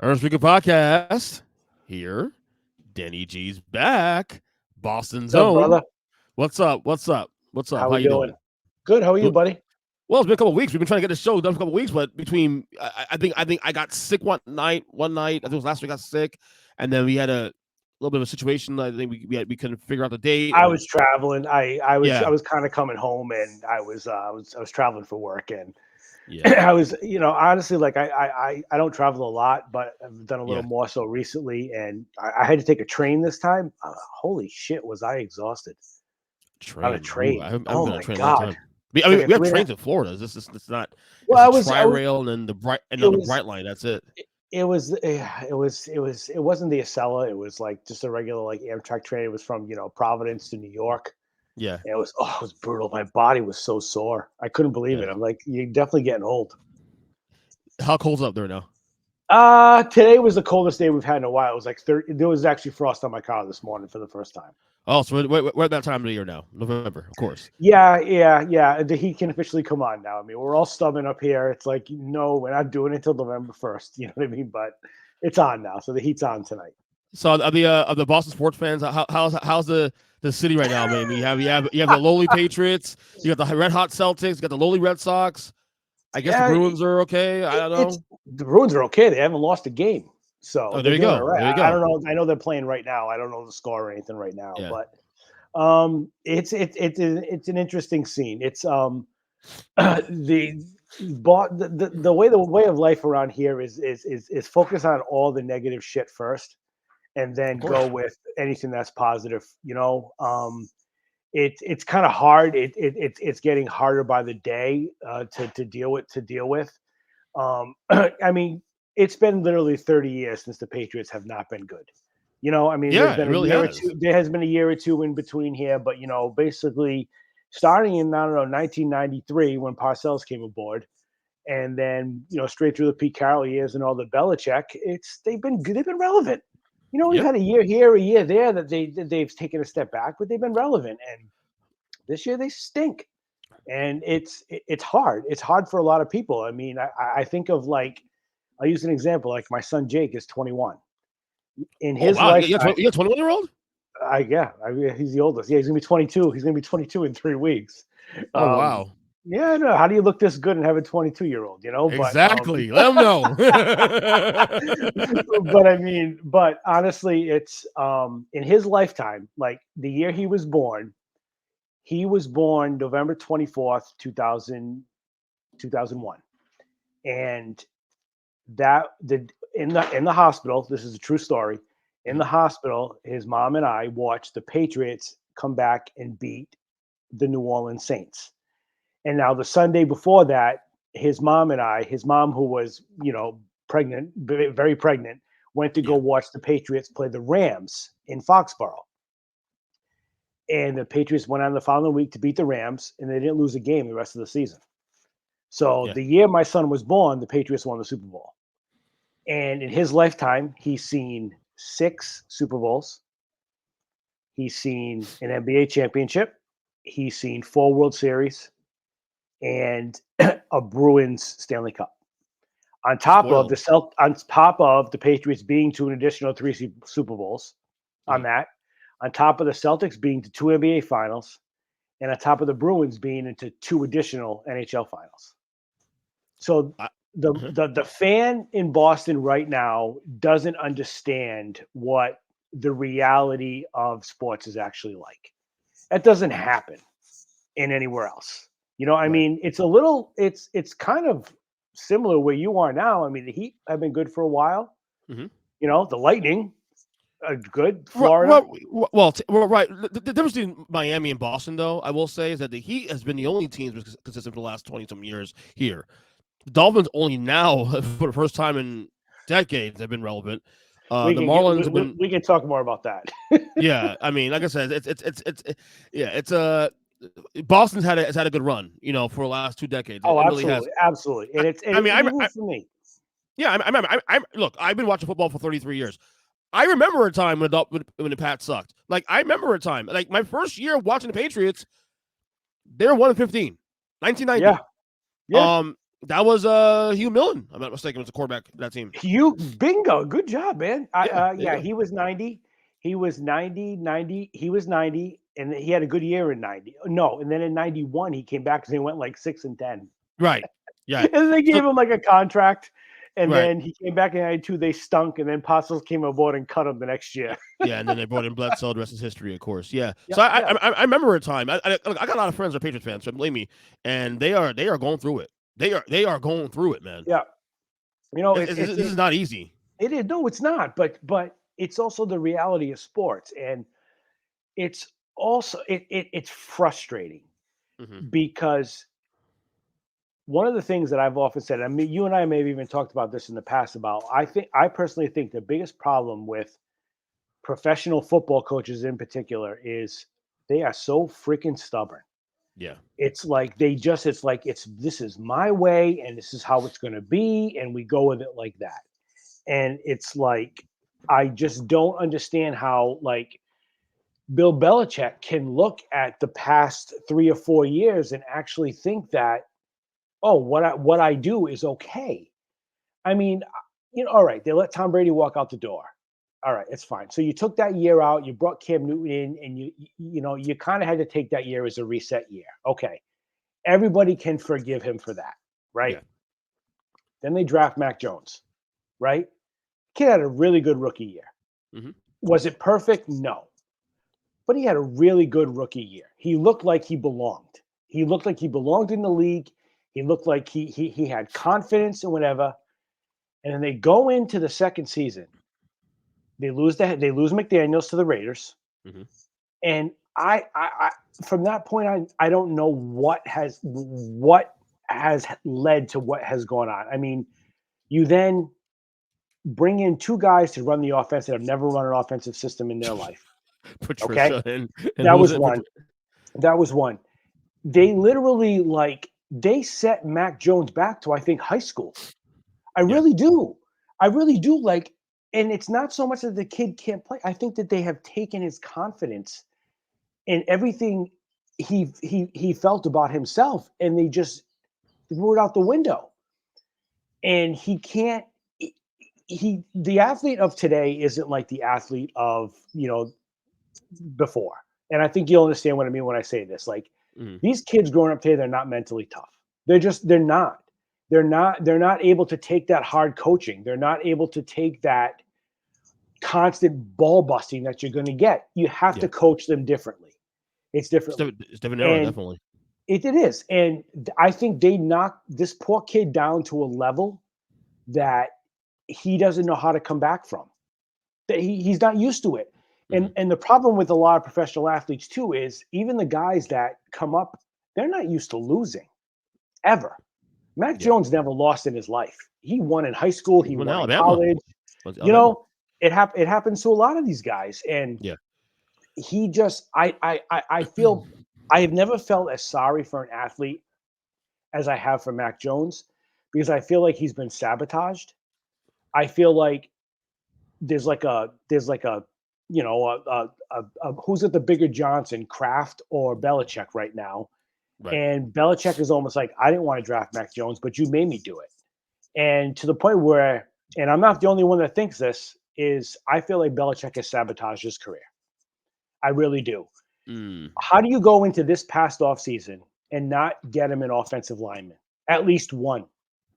Earnestly podcast here. Denny G's back. Boston's What's up, own. brother? What's up? What's up? What's up? How How we you doing? doing? Good. How are you, buddy? Well, it's been a couple of weeks. We've been trying to get the show done for a couple of weeks, but between I think I got sick one night. I think it was last week. I got sick, and then we had a little bit of a situation. I think we couldn't figure out the date, I or was traveling. I yeah, was kind of coming home, and I was traveling for work, and yeah, I was honestly like I don't travel a lot, but I've done a little yeah. more so recently, and I had to take a train this time. Holy shit, was I exhausted on a Train. Ooh, train? I haven't Oh been on a my train in a long god, time. I it's like mean, a we have three and a half. trains in Florida. It's not. It's Well, a I was tri-rail and then the bright and it then the was bright line. That's it. it wasn't the Acela. It was like just a regular like Amtrak train. It was from Providence to New York. Yeah, And it was brutal. My body was so sore. I couldn't believe yeah. it. I'm like, you're definitely getting old. How cold's up there now? Today was the coldest day we've had in a while. It was like 30. There was actually frost on my car this morning for the first time. Oh, so we're at that time of the year now, November, of course. Yeah. The heat can officially come on now. I mean, we're all stubborn up here. It's like, no, we're not doing it until November 1st. You know what I mean? But it's on now. So the heat's on tonight. So of the Boston sports fans, how's the city right now? I mean, you have the lowly Patriots, you got the red hot Celtics, you got the lowly Red Sox. I guess the Yeah, Bruins are okay. I don't it's know. the Bruins are okay. They haven't lost a game. So Oh, there they're you doing all go. right. There you I don't go. know. I know they're playing right now. I don't know the score or anything right now, Yeah. but it's an interesting scene. It's the the way of life around here is focus on all the negative shit first, and Of then go course. with anything that's positive. It's kind of hard. It's getting harder by the day to deal with. I mean, it's been literally 30 years since the Patriots have not been good. I mean, there's Yeah, it been a really year or has. two. There has been a year or two in between here, but basically starting in I don't know 1993 when Parcells came aboard, and then straight through the Pete Carroll years and all the Belichick, they've been relevant. We've Yep. had a year here, a year there that they've taken a step back, but they've been relevant. And this year they stink, and it's hard. It's hard for a lot of people. I mean, I think of like I'll use an example. Like my son Jake is 21. In Oh his wow, lifetime, you got 21-year-old. he's the oldest. Yeah, he's gonna be 22. He's gonna be 22 in 3 weeks. Oh Um, wow. yeah, I know. How do you look this good and have a 22-year-old? But Exactly. Let them know. but honestly, it's in his lifetime. Like the year he was born November 24th, 2001, and that the in the hospital. This is a true story. In the Mhm. hospital, his mom and I watched the Patriots come back and beat the New Orleans Saints. And now the Sunday before that, his mom who was pregnant, very pregnant, went to go Yeah. watch the Patriots play the Rams in Foxborough. And the Patriots went on the following week to beat the Rams, and they didn't lose a game the rest of the season. So Yeah. the year my son was born, the Patriots won the Super Bowl. And in his lifetime, he's seen 6 Super Bowls. He's seen an NBA championship. He's seen 4 World Series and a Bruins Stanley Cup. Spoiled. On top of the Patriots being to an additional 3 Super Bowls on Mhm. that, on top of the Celtics being to 2 NBA finals, and on top of the Bruins being into 2 additional NHL finals. So I, uh-huh. the fan in Boston right now doesn't understand what the reality of sports is actually like. That doesn't happen in anywhere else. I Right. mean, it's kind of similar where you are now. I mean, the Heat have been good for a while. Mhm. The Lightning are good. Right, Florida, well, right. The difference between Miami and Boston, though, I will say, is that the Heat has been the only team that's consistent for the last 20 some years here. The Dolphins only now, for the first time in decades, have been relevant. we The can get Marlins have been, we can talk more about that. yeah. I mean, like I said, yeah. Boston's has had a good run, for the last 2 decades. It Oh, really has. absolutely, absolutely, I, and it's I and, mean, and even for me. yeah. I remember. Look. I've been watching football for 33 years. I remember a time when the Pats sucked. Like I remember a time. Like my first year watching the Patriots, they were 1-15, Yeah, 1990. yeah. That was Hugh Milton. I'm not mistaken. Was the quarterback of that team. Bingo. Good job, man. Yeah, He was 90. He was 90. He was 90, and he had a good year in 90. No, and then in 91, he came back because he went like 6-10. right. Yeah. And they gave him like a contract. And Right. then he came back in 92. They stunk. And then Apostles came aboard and cut him the next year. Yeah, and then they brought in Bledsoe. The rest is history, of course. Yeah. Yep, So yep. I remember a time. I got a lot of friends who are Patriots fans, so believe me, and they are going through it. They are going through it, man. Yeah. You know, This is not easy. It is. No, it's not. But it's also the reality of sports. And it's also it's frustrating Mm-hmm. because one of the things that I've often said, I mean, you and I may have even talked about this in the past about, I personally think the biggest problem with professional football coaches in particular is they are so freaking stubborn. Yeah. It's like this is my way and this is how it's going to be. And we go with it like that. And it's like, I just don't understand how like Bill Belichick can look at the past 3 or 4 years and actually think that, oh, what I do is okay. I mean, all right, they let Tom Brady walk out the door. All right, it's fine. So you took that year out, you brought Cam Newton in, and you kind of had to take that year as a reset year. Okay. Everybody can forgive him for that, right? Yeah. Then they draft Mac Jones, right? Kid had a really good rookie year. Mm-hmm. Was it perfect? No. But he had a really good rookie year. He looked like he belonged. He looked like he belonged in the league. He looked like he had confidence and whatever. And then they go into the second season. They lose McDaniels to the Raiders. Mm-hmm. And I from that point I don't know what has led to what has gone on. I mean, you then bring in 2 guys to run the offense that have never run an offensive system in their life. Patricia Okay? and That was one. That was one. They literally they set Mac Jones back to, I think, high school. I really do. I really do. And it's not so much that the kid can't play. I think that they have taken his confidence and everything he felt about himself, and they just threw it out the window. And he can't. The athlete of today isn't like the athlete of before. And I think you'll understand what I mean when I say this. Like, these kids growing up today, they're not mentally tough. They're not. They're not able to take that hard coaching. They're not able to take that constant ball busting that you're going to get. You have to coach them differently. It's different. It's different era, definitely. It is. And I think they knocked this poor kid down to a level that he doesn't know how to come back from. That he's not used to it. And the problem with a lot of professional athletes too is even the guys that come up, they're not used to losing ever. Mac Jones never lost in his life. He won in high school. He won in college. It happens to a lot of these guys. And he just, I feel, I have never felt as sorry for an athlete as I have for Mac Jones, because I feel like he's been sabotaged. I feel like there's like a who's at the bigger Johnson, Kraft or Belichick right now. Right. And Belichick is almost like, I didn't want to draft Mac Jones, but you made me do it. And to the point where, and I'm not the only one that thinks this, is I feel like Belichick has sabotaged his career. I really do. How do you go into this past offseason and not get him an offensive lineman? At least one.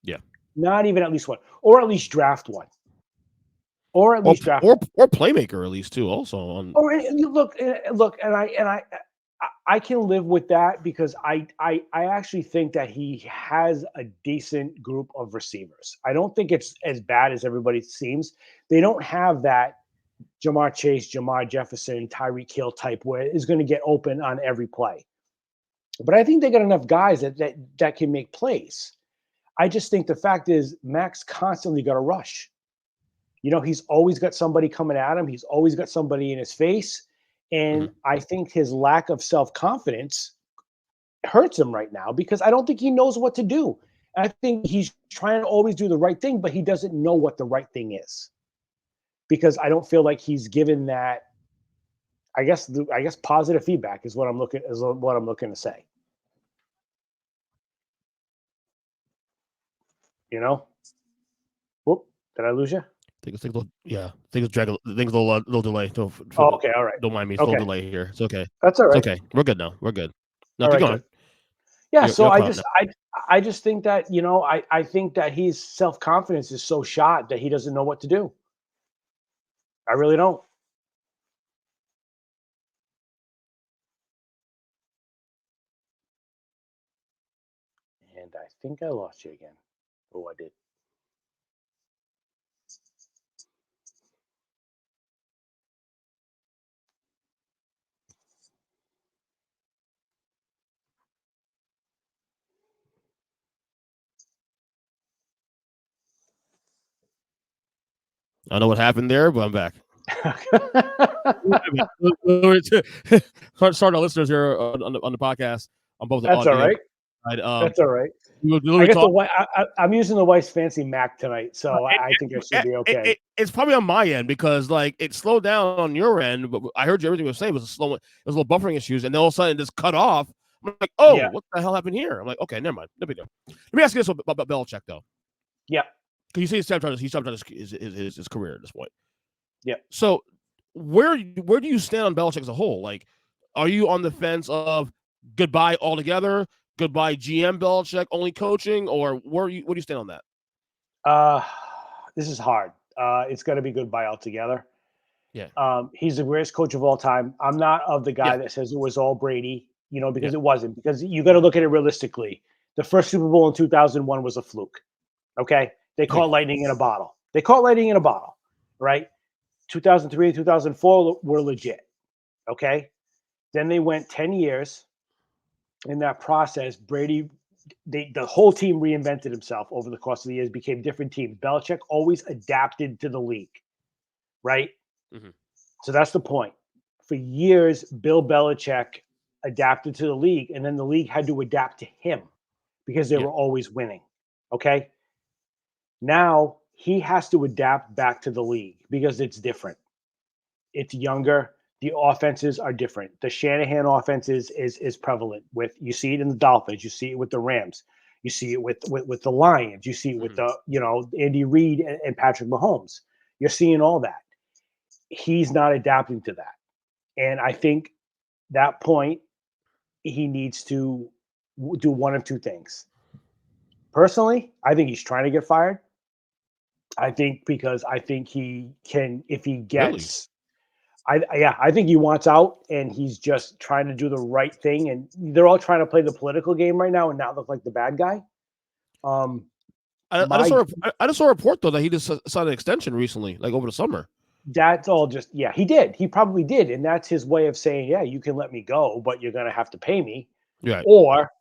Yeah. Not even at least one. Or at least draft one. Or at least draft or playmaker at least too. Also on. Or look, and I can live with that, because I actually think that he has a decent group of receivers. I don't think it's as bad as everybody seems. They don't have that Jamar Chase, Jamar Jefferson, Tyreek Hill type where it's going to get open on every play. But I think they got enough guys that can make plays. I just think the fact is Mac's constantly got to rush. He's always got somebody coming at him. He's always got somebody in his face. And I think his lack of self-confidence hurts him right now, because I don't think he knows what to do. I think he's trying to always do the right thing, but he doesn't know what the right thing is, because I don't feel like he's given that. I guess positive feedback is what I'm looking to say. You know. Whoop! Did I lose you? Things will, yeah. Things drag. Things will little delay. Oh, okay. All right. Don't mind me. It's a Okay. little delay here. It's okay. That's all It's right. okay. We're good now. We're good. No, All keep right. going. Good. Yeah. So You're I caught up just now. I just think that I think that his self confidence is so shot that he doesn't know what to do. I really don't. And I think I lost you again. Oh, I did. I know what happened there, but I'm back. Start our listeners here on the podcast on both the That's all audio. right. That's all right. We I literally got the talk. I'm using the wife's fancy Mac tonight, so I think I should be okay. It's probably on my end because like it slowed down on your end, but I heard you everything you were saying was slow. It was a little buffering issues, and then all of a sudden it just cut off. I'm like, oh, Yeah. what the hell happened here? I'm like, okay, never mind. No big deal. Let me ask you this about Belichick though. Yeah. Because you see, he's stopped his career at this point. Yeah. So where do you stand on Belichick as a whole? Like, are you on the fence of goodbye altogether? Goodbye GM Belichick only coaching, or where do you stand on that? This is hard. It's got to be goodbye altogether. Yeah. He's the greatest coach of all time. I'm not of the guy that says it was all Brady, because it wasn't. Because you got to look at it realistically. The first Super Bowl in 2001 was a fluke. Okay, they caught lightning in a bottle. They caught lightning in a bottle, right? 2003 and 2004 were legit. Okay, then they went 10 years. In that process, Brady, the whole team reinvented himself over the course of the years, became different teams. Belichick always adapted to the league, right? Mm-hmm. So that's the point. For years, Bill Belichick adapted to the league, and then the league had to adapt to him because they were always winning. Okay. Now he has to adapt back to the league because it's different. It's younger. The offenses are different. The Shanahan offense is prevalent. You see it in the Dolphins. You see it with the Rams. You see it with the Lions. You see it with the Andy Reid and Patrick Mahomes. You're seeing all that. He's not adapting to that, and I think that point he needs to do one of two things. Personally, I think he's trying to get fired. I think because I think he can if he gets. Really? I think he wants out, and he's just trying to do the right thing. And they're all trying to play the political game right now and not look like the bad guy. I just saw a report though that he just signed an extension recently, like over the summer. That's all just he did. He probably did, and that's his way of saying, yeah, you can let me go, but you're going to have to pay me, or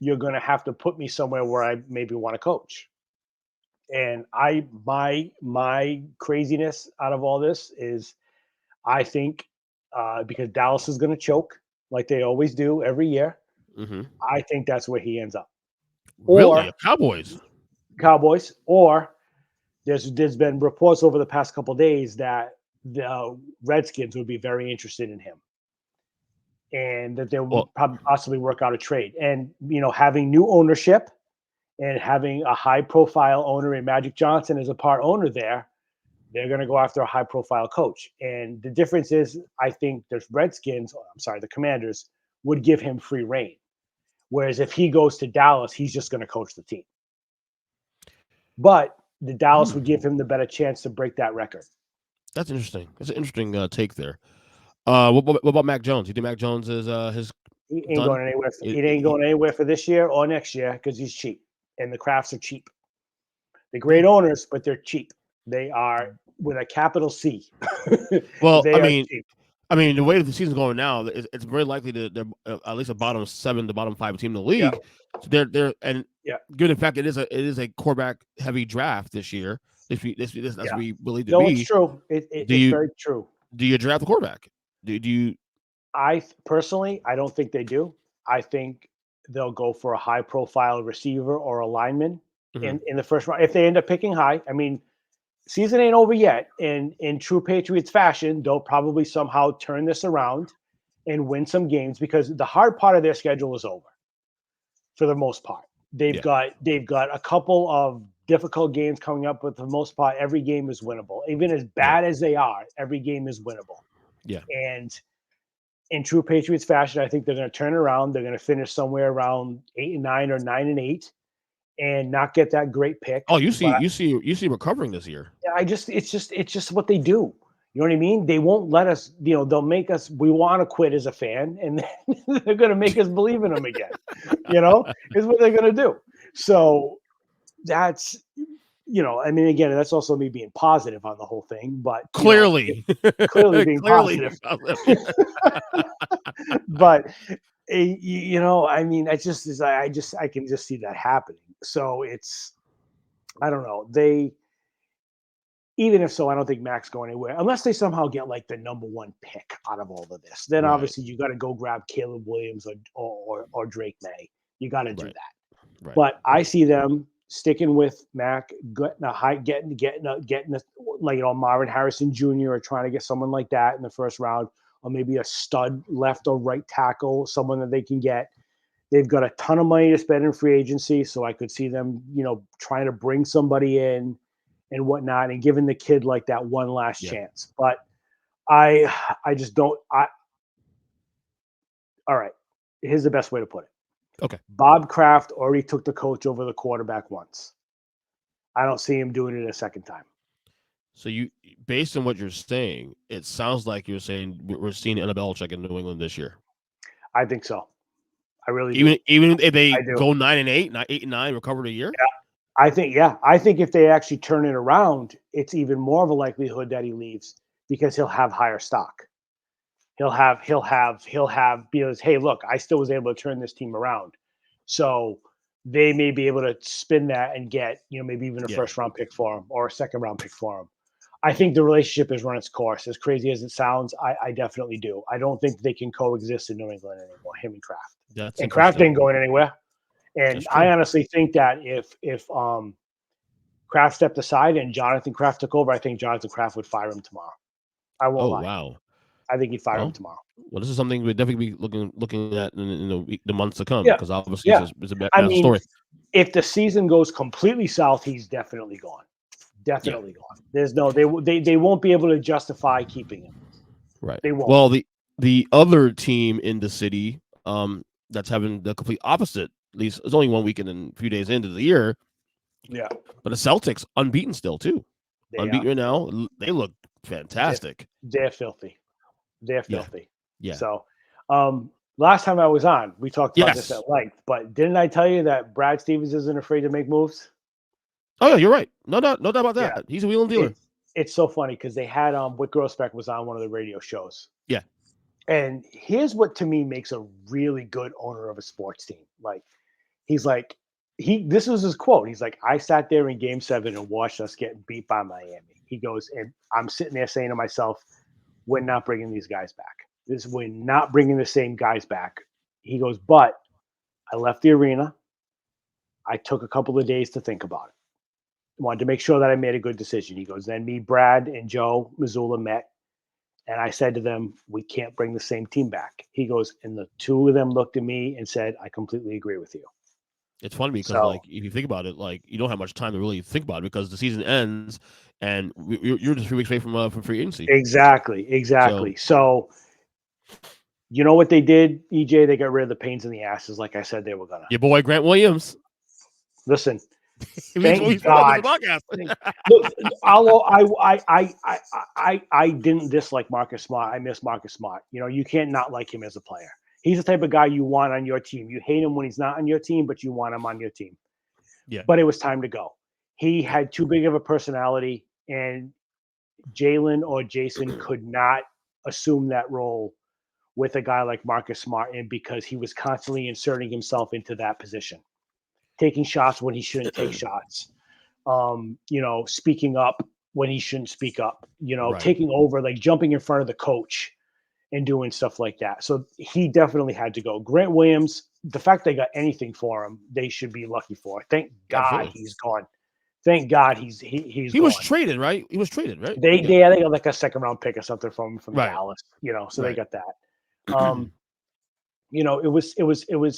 you're going to have to put me somewhere where I maybe want to coach. And my craziness out of all this is, I think because Dallas is going to choke like they always do every year. Mm-hmm. I think that's where he ends up. Really, Cowboys, or there's been reports over the past couple of days that the Redskins would be very interested in him, and that they would probably possibly work out a trade. And having new ownership and having a high-profile owner in Magic Johnson as a part owner there, they're going to go after a high-profile coach. And the difference is, I think the Commanders would give him free reign. Whereas if he goes to Dallas, he's just going to coach the team. But the Dallas would give him the better chance to break that record. That's interesting. That's an interesting take there. What about Mac Jones? You think Mac Jones is his? He ain't going anywhere. He ain't going anywhere for this year or next year because he's cheap, and the Crafts are cheap. They're great owners, but they're cheap. They are with a capital C. Well, I mean, the way the season's going now, it's very likely they're at least a bottom 7 to bottom 5 team in the league. Yeah. So they're good. In fact, it is a quarterback heavy draft this year. That's we believe to be. It's true. It's very true. Do you draft the quarterback? Do you? I personally, I don't think they do. I think they'll go for a high profile receiver or a lineman in the first round if they end up picking high. I mean, season ain't over yet. And in true Patriots fashion, they'll probably somehow turn this around and win some games because the hard part of their schedule is over for the most part. They've got a couple of difficult games coming up, but for the most part, every game is winnable. Even as bad as they are, every game is winnable. Yeah. And in true Patriots fashion, I think they're going to turn around. They're going to finish somewhere around 8-9 or 9-8, and not get that great pick. Oh, you see recovering this year. It's just what they do. You know what I mean? They won't let us, they'll make us, we want to quit as a fan, and they're going to make us believe in them again, is what they're going to do. So that's, I mean, again, that's also me being positive on the whole thing, but clearly being positive. But, I mean, I can just see that happening. So it's, I don't know. Even if so, I don't think Mac's going anywhere unless they somehow get like the number one pick out of all of this. Then obviously you got to go grab Caleb Williams or Drake May. You got to do that. Right. But I see them sticking with Mac, getting like Marvin Harrison Jr. or trying to get someone like that in the first round, or maybe a stud left or right tackle, someone that they can get. They've got a ton of money to spend in free agency, so I could see them, trying to bring somebody in and whatnot, and giving the kid like that one last chance. But I just don't. All right, here's the best way to put it. Okay. Bob Kraft already took the coach over the quarterback once. I don't see him doing it a second time. So based on what you're saying, it sounds like you're saying we're seeing Annabelle check in New England this year. I think so. I really do. Even if they go 9-8, 8-9, recover the year. Yeah, I think if they actually turn it around, it's even more of a likelihood that he leaves because he'll have higher stock. He'll have because, hey, look, I still was able to turn this team around. So they may be able to spin that and get, maybe even a first round pick for him or a second round pick for him. I think the relationship has run its course. As crazy as it sounds, I definitely do. I don't think they can coexist in New England anymore, him and Kraft. And Kraft ain't going anywhere. And I honestly think that if Kraft stepped aside and Jonathan Kraft took over, I think Jonathan Kraft would fire him tomorrow. I won't lie. Wow. I think he'd fire him tomorrow. Well, this is something we'd definitely be looking at in the months to come, because obviously it's a bad story. If the season goes completely south, he's definitely gone. Definitely gone. There's no they won't be able to justify keeping him. Right. They won't. Well, the other team in the city that's having the complete opposite, at least it's only 1 weekend and a few days into the year. Yeah. But the Celtics unbeaten still too. Unbeaten now. They look fantastic. They're filthy. They're filthy. Yeah. So last time I was on, we talked about this at length, but didn't I tell you that Brad Stevens isn't afraid to make moves? Oh yeah, you're right. No doubt about that. Yeah. He's a wheeling dealer. It's so funny because they had Whit Grossbeck was on one of the radio shows. Yeah. And here's what to me makes a really good owner of a sports team. Like, he's like, this was his quote. He's like, I sat there in game 7 and watched us get beat by Miami. He goes, and I'm sitting there saying to myself, we're not bringing these guys back. We're not bringing the same guys back. He goes, but I left the arena. I took a couple of days to think about it. I wanted to make sure that I made a good decision. He goes, then me, Brad, and Joe Mazzulla met. And I said to them, we can't bring the same team back. He goes, and the two of them looked at me and said, I completely agree with you. It's funny because, if you think about it, you don't have much time to really think about it because the season ends and you're just 3 weeks away from free agency. Exactly. So, you know what they did, EJ? They got rid of the pains in the asses, like I said they were gonna. Your boy Grant Williams. Listen, thank God. Look, I didn't dislike Marcus Smart. I miss Marcus Smart. You can't not like him as a player. He's the type of guy you want on your team. You hate him when he's not on your team, but you want him on your team. Yeah. But it was time to go. He had too big of a personality, and Jalen or Jason could not assume that role with a guy like Marcus Smart because he was constantly inserting himself into that position, taking shots when he shouldn't take shots, speaking up when he shouldn't speak up, taking over, like jumping in front of the coach and doing stuff like that. So he definitely had to go. Grant Williams, the fact they got anything for him, they should be lucky for. Thank God he's gone. Thank God he's he gone. was traded, right? He was traded, right? They got like a second round pick or something from Dallas, so they got that. It was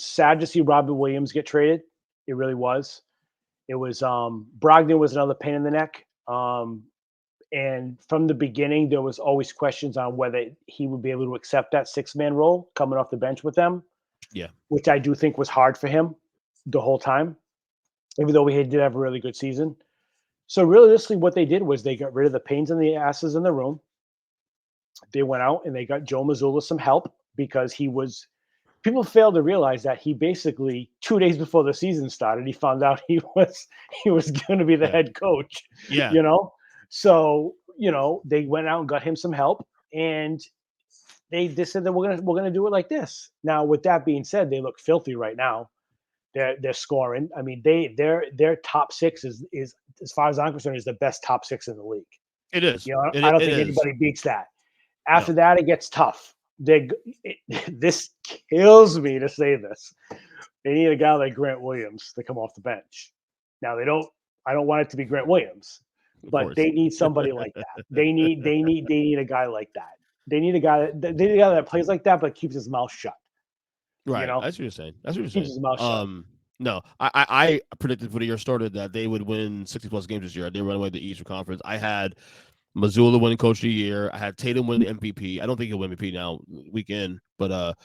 sad to see Robert Williams get traded. It really was. It was Brogdon was another pain in the neck. And from the beginning, there was always questions on whether he would be able to accept that 6-man role coming off the bench with them. Yeah. Which I do think was hard for him the whole time, even though he did have a really good season. So realistically, what they did was they got rid of the pains in the asses in the room. They went out and they got Joe Mazzulla some help because people fail to realize that he basically 2 days before the season started, he found out he was going to be the head coach. Yeah. So, they went out and got him some help, and they said that we're gonna do it like this. Now, with that being said, they look filthy right now. They're scoring. I mean, their top 6 is as far as I'm concerned is the best top 6 in the league. It is. I don't think anybody beats that. After that, it gets tough. This kills me to say this. They need a guy like Grant Williams to come off the bench. Now I don't want it to be Grant Williams, but they need somebody like that. They need a guy like that. They need a guy that plays like that, but keeps his mouth shut. Right. That's what you're saying. Keeps his mouth shut. No, I predicted for the year started that they would win 60+ games this year. They run away the Eastern Conference. I had Mazzulla winning Coach of the Year. I had Tatum win the MVP. I don't think he'll win MVP now weekend, but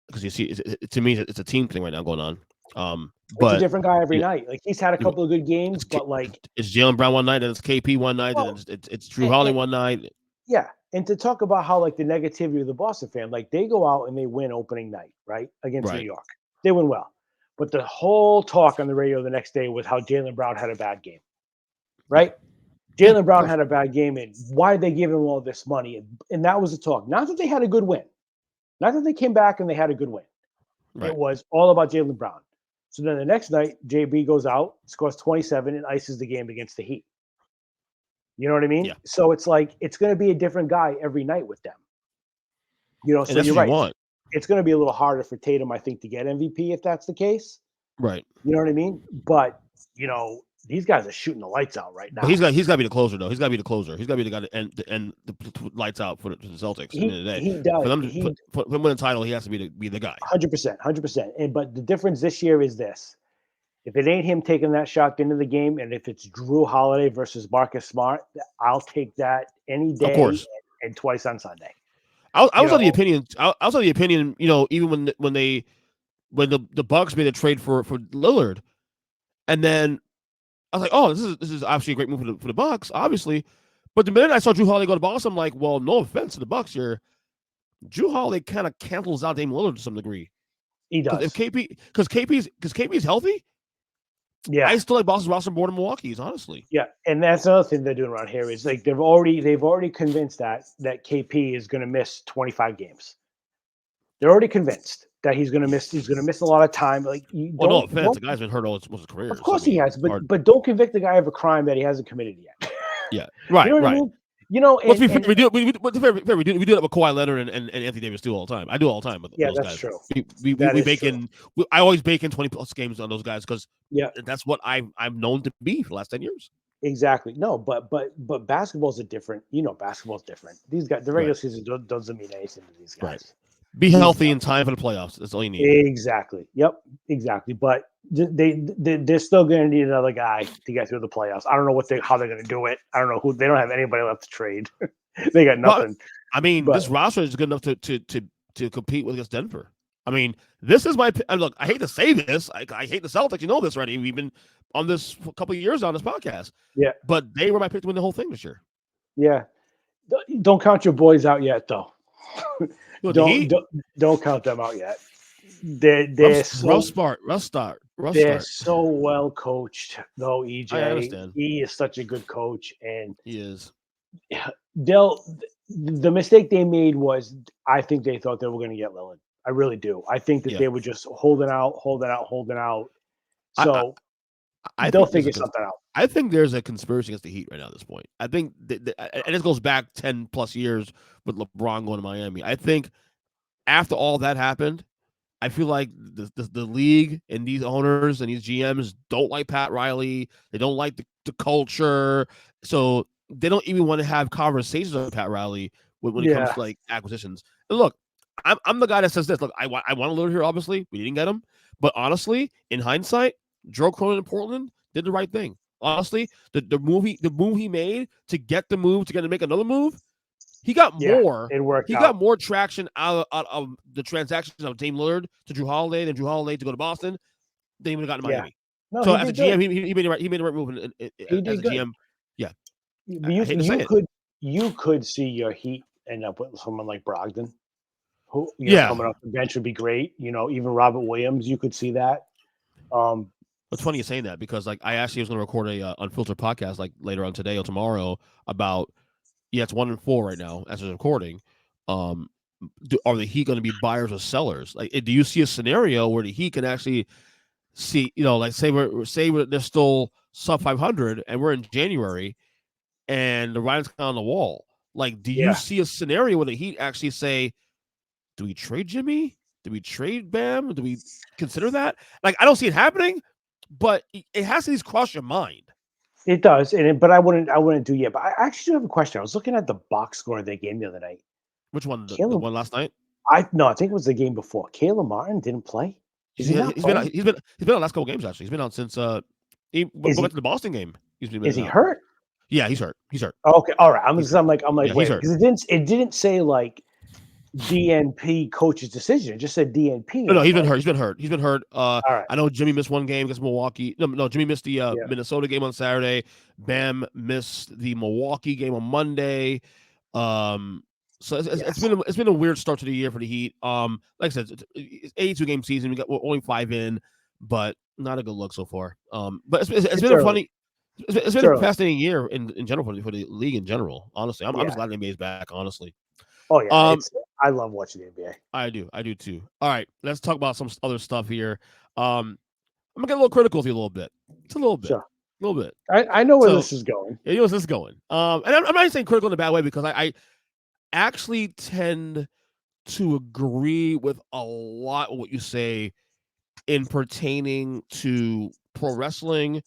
because you see, to me, it's a team thing right now going on. But it's a different guy every night. Like he's had a couple of good games, but like it's Jaylen Brown one night, and it's KP one night, and it's Drew Holiday one night. Yeah, and to talk about how like the negativity of the Boston fan, like they go out and they win opening night, right, against New York. They win well, but the whole talk on the radio the next day was how Jaylen Brown had a bad game, right? Jaylen Brown had a bad game, and why did they give him all this money? And that was the talk. Not that they had a good win, not that they came back and they had a good win. Right. It was all about Jaylen Brown. So then the next night, JB goes out, scores 27, and ices the game against the Heat. You know what I mean? Yeah. So it's like it's going to be a different guy every night with them. So you're right. It's going to be a little harder for Tatum, I think, to get MVP if that's the case. Right. You know what I mean? But these guys are shooting the lights out right now. But he's got to be the closer, though. He's got to be the closer. He's got to be the guy to end the lights out for the Celtics. At the end of the day. He does. For them to win the title, he has to be the guy. 100%. But the difference this year is this. If it ain't him taking that shot into the game, and if it's Drew Holiday versus Marcus Smart, I'll take that any day, of course, and twice on Sunday. I was of the opinion. Even when the Bucks made a trade for Lillard, and then I was like, oh, this is obviously a great move for the Bucks, obviously. But the minute I saw Drew Holiday go to Boston, I'm like, well, no offense to the Bucks here, Drew Holiday kind of cancels out Dame Lillard to some degree. He does. Because KP's healthy. Yeah, I still like Boston's roster more than Milwaukee's, honestly. Yeah, and that's another thing they're doing around here is like they've already convinced that KP is going to miss 25 games. They're already convinced that he's going to miss a lot of time. Like, no offense, the guy's been hurt all his career. Of course he has, but don't convict the guy of a crime that he hasn't committed yet. Yeah, right, you know what right. I mean? Let's be fair, we do that with Kawhi Leonard and Anthony Davis too all the time. I do all the time with those guys. True. We bake in. I always bake in 20+ games on those guys because that's what I'm known to be for the last 10 years. Exactly. No, but basketball's different. Basketball's different. These guys, the regular season doesn't mean anything to these guys. Right. Be healthy in time for the playoffs. That's all you need. Exactly. Yep. Exactly. But they're still going to need another guy to get through the playoffs. I don't know how they're going to do it. I don't know who. They don't have anybody left to trade. They got nothing. This roster is good enough to compete with against Denver. I mean, this is my look. I hate to say this. I hate the Celtics. You know this already. We've been on this for a couple of years on this podcast. Yeah. But they were my pick to win the whole thing this year. Yeah. Don't count your boys out yet, though. Don't count them out yet. They're rough start. They're so well coached, though. EJ, I understand. He is such a good coach, and he is. The mistake they made was I think they thought they were going to get Lillard. I really do. I think that they were just holding out. So they'll figure something out. I think there's a conspiracy against the Heat right now at this point. I think, and this goes back 10+ years with LeBron going to Miami. I think after all that happened, I feel like the league and these owners and these GMs don't like Pat Riley. They don't like the culture. So they don't even want to have conversations with Pat Riley when it comes to like acquisitions. And look, I'm the guy that says this. Look, I want to live here, obviously. We didn't get him. But honestly, in hindsight, Joe Cronin in Portland did the right thing. Honestly, the move he made to get the move to make another move, he got more. It worked He out. got more traction out of the transactions of Dame Lillard to Drew Holiday than Drew Holiday to go to Boston. They even got in Miami. No, So he as a did good. GM, he made the right move. He did As a good. GM, yeah. You, I hate to say it. You could see your Heat end up with someone like Brogdon, who coming off the bench would be great. Even Robert Williams, you could see that. It's funny you saying that because like I actually was going to record a unfiltered podcast like later on today or tomorrow about it's 1-4 right now as we're recording. Are the Heat going to be buyers or sellers? Like, do you see a scenario where the Heat can actually see, like say they're still sub 500 and we're in January and the writing's on the wall. Like, do you see a scenario where the Heat actually say, do we trade Jimmy? Do we trade Bam? Do we consider that? Like, I don't see it happening, but it has to at least cross your mind. It does, but I wouldn't do yet. But I actually do have a question. I was looking at the box score of that game the other night. Which one? The one last night? I think it was the game before. Caleb Martin didn't play. He's been on the last couple games actually. He's been out since he went to the Boston game. Is he hurt? Yeah, he's hurt. Okay, all right. I'm like wait, because it didn't say like DNP coach's decision. It just said DNP. No, he's been hurt. He's been hurt. All right. I know Jimmy missed one game against Milwaukee. No, Jimmy missed the Minnesota game on Saturday. Bam missed the Milwaukee game on Monday. So it's been a weird start to the year for the Heat. Like I said, it's 82 game season. We're only 5 in, but not a good look so far. But it's been a funny. It's been a fascinating year in general for the league in general. Honestly, I'm just glad the NBA is back. Honestly. Oh yeah, I love watching the NBA. I do too. All right, let's talk about some other stuff here. I'm gonna get a little critical of you a little bit. Just a little bit. Sure. A little bit. I know where this is going. Yeah, you know where this is going. And I'm not saying critical in a bad way because I actually tend to agree with a lot of what you say in pertaining to pro wrestling,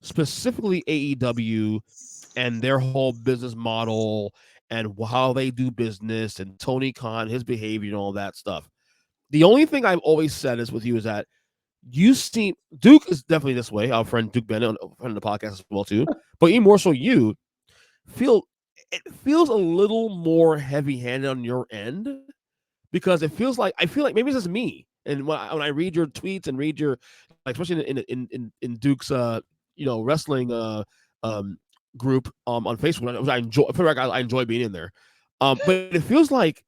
specifically AEW and their whole business model and how they do business and Tony Khan, his behavior and all that stuff. The only thing I've always said is with you is that you seem Duke is definitely this way. Our friend Duke Bennett, a friend of the podcast as well too, but even more so you feels a little more heavy-handed on your end because I feel like maybe it's just me. And when I read your tweets and read your, especially in Duke's wrestling group on Facebook, I feel like I enjoy being in there. But it feels like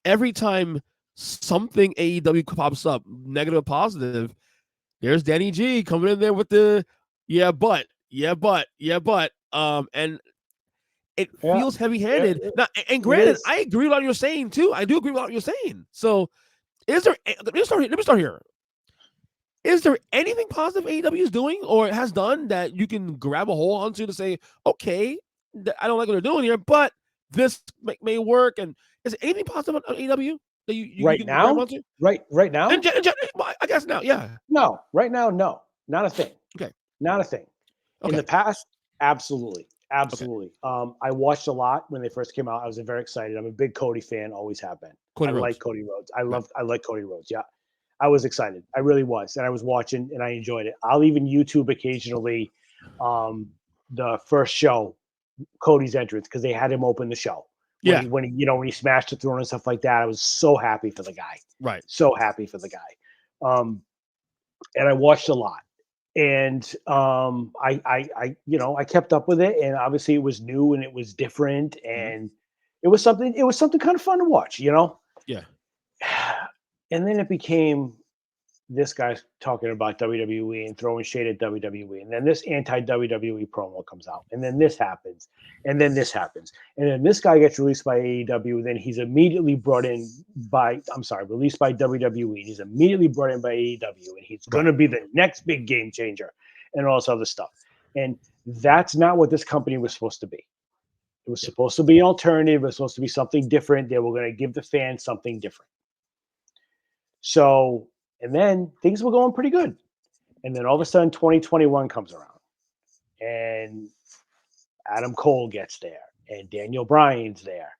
every time something AEW pops up, negative or positive, there's Danny G coming in there with the but and it feels heavy-handed. Now, and granted, I agree with what you're saying too. I do agree with what you're saying. So, let me start here. Is there anything positive AEW is doing or has done that you can grab a hold onto to say, okay, I don't like what they're doing here, but this may work? And is there anything positive on AEW that you right can now? grab onto? Right now? I guess now, yeah. No, right now, no, not a thing. Okay, not a thing. Okay. In the past, absolutely. Okay. I watched a lot when they first came out. I was very excited. I'm a big Cody fan, always have been. I like Cody Rhodes. I like Cody Rhodes. Yeah. I was excited. I really was. And I was watching and I enjoyed it. I'll even YouTube occasionally the first show, Cody's entrance, because they had him open the show. When he smashed the throne and stuff like that. I was so happy for the guy. Right. So happy for the guy. And I watched a lot. And I kept up with it, and obviously it was new and it was different, and it was something kind of fun to watch, Yeah. And then it became this guy's talking about WWE and throwing shade at WWE, and then this anti-WWE promo comes out, and then this happens, and then this happens, and then this guy gets released by AEW, then he's immediately released by WWE, he's immediately brought in by AEW, and he's going to be the next big game changer, and all this other stuff, and that's not what this company was supposed to be. It was supposed to be alternative. It was supposed to be something different. They were going to give the fans something different. So, and then things were going pretty good. And then all of a sudden 2021 comes around and Adam Cole gets there and Daniel Bryan's there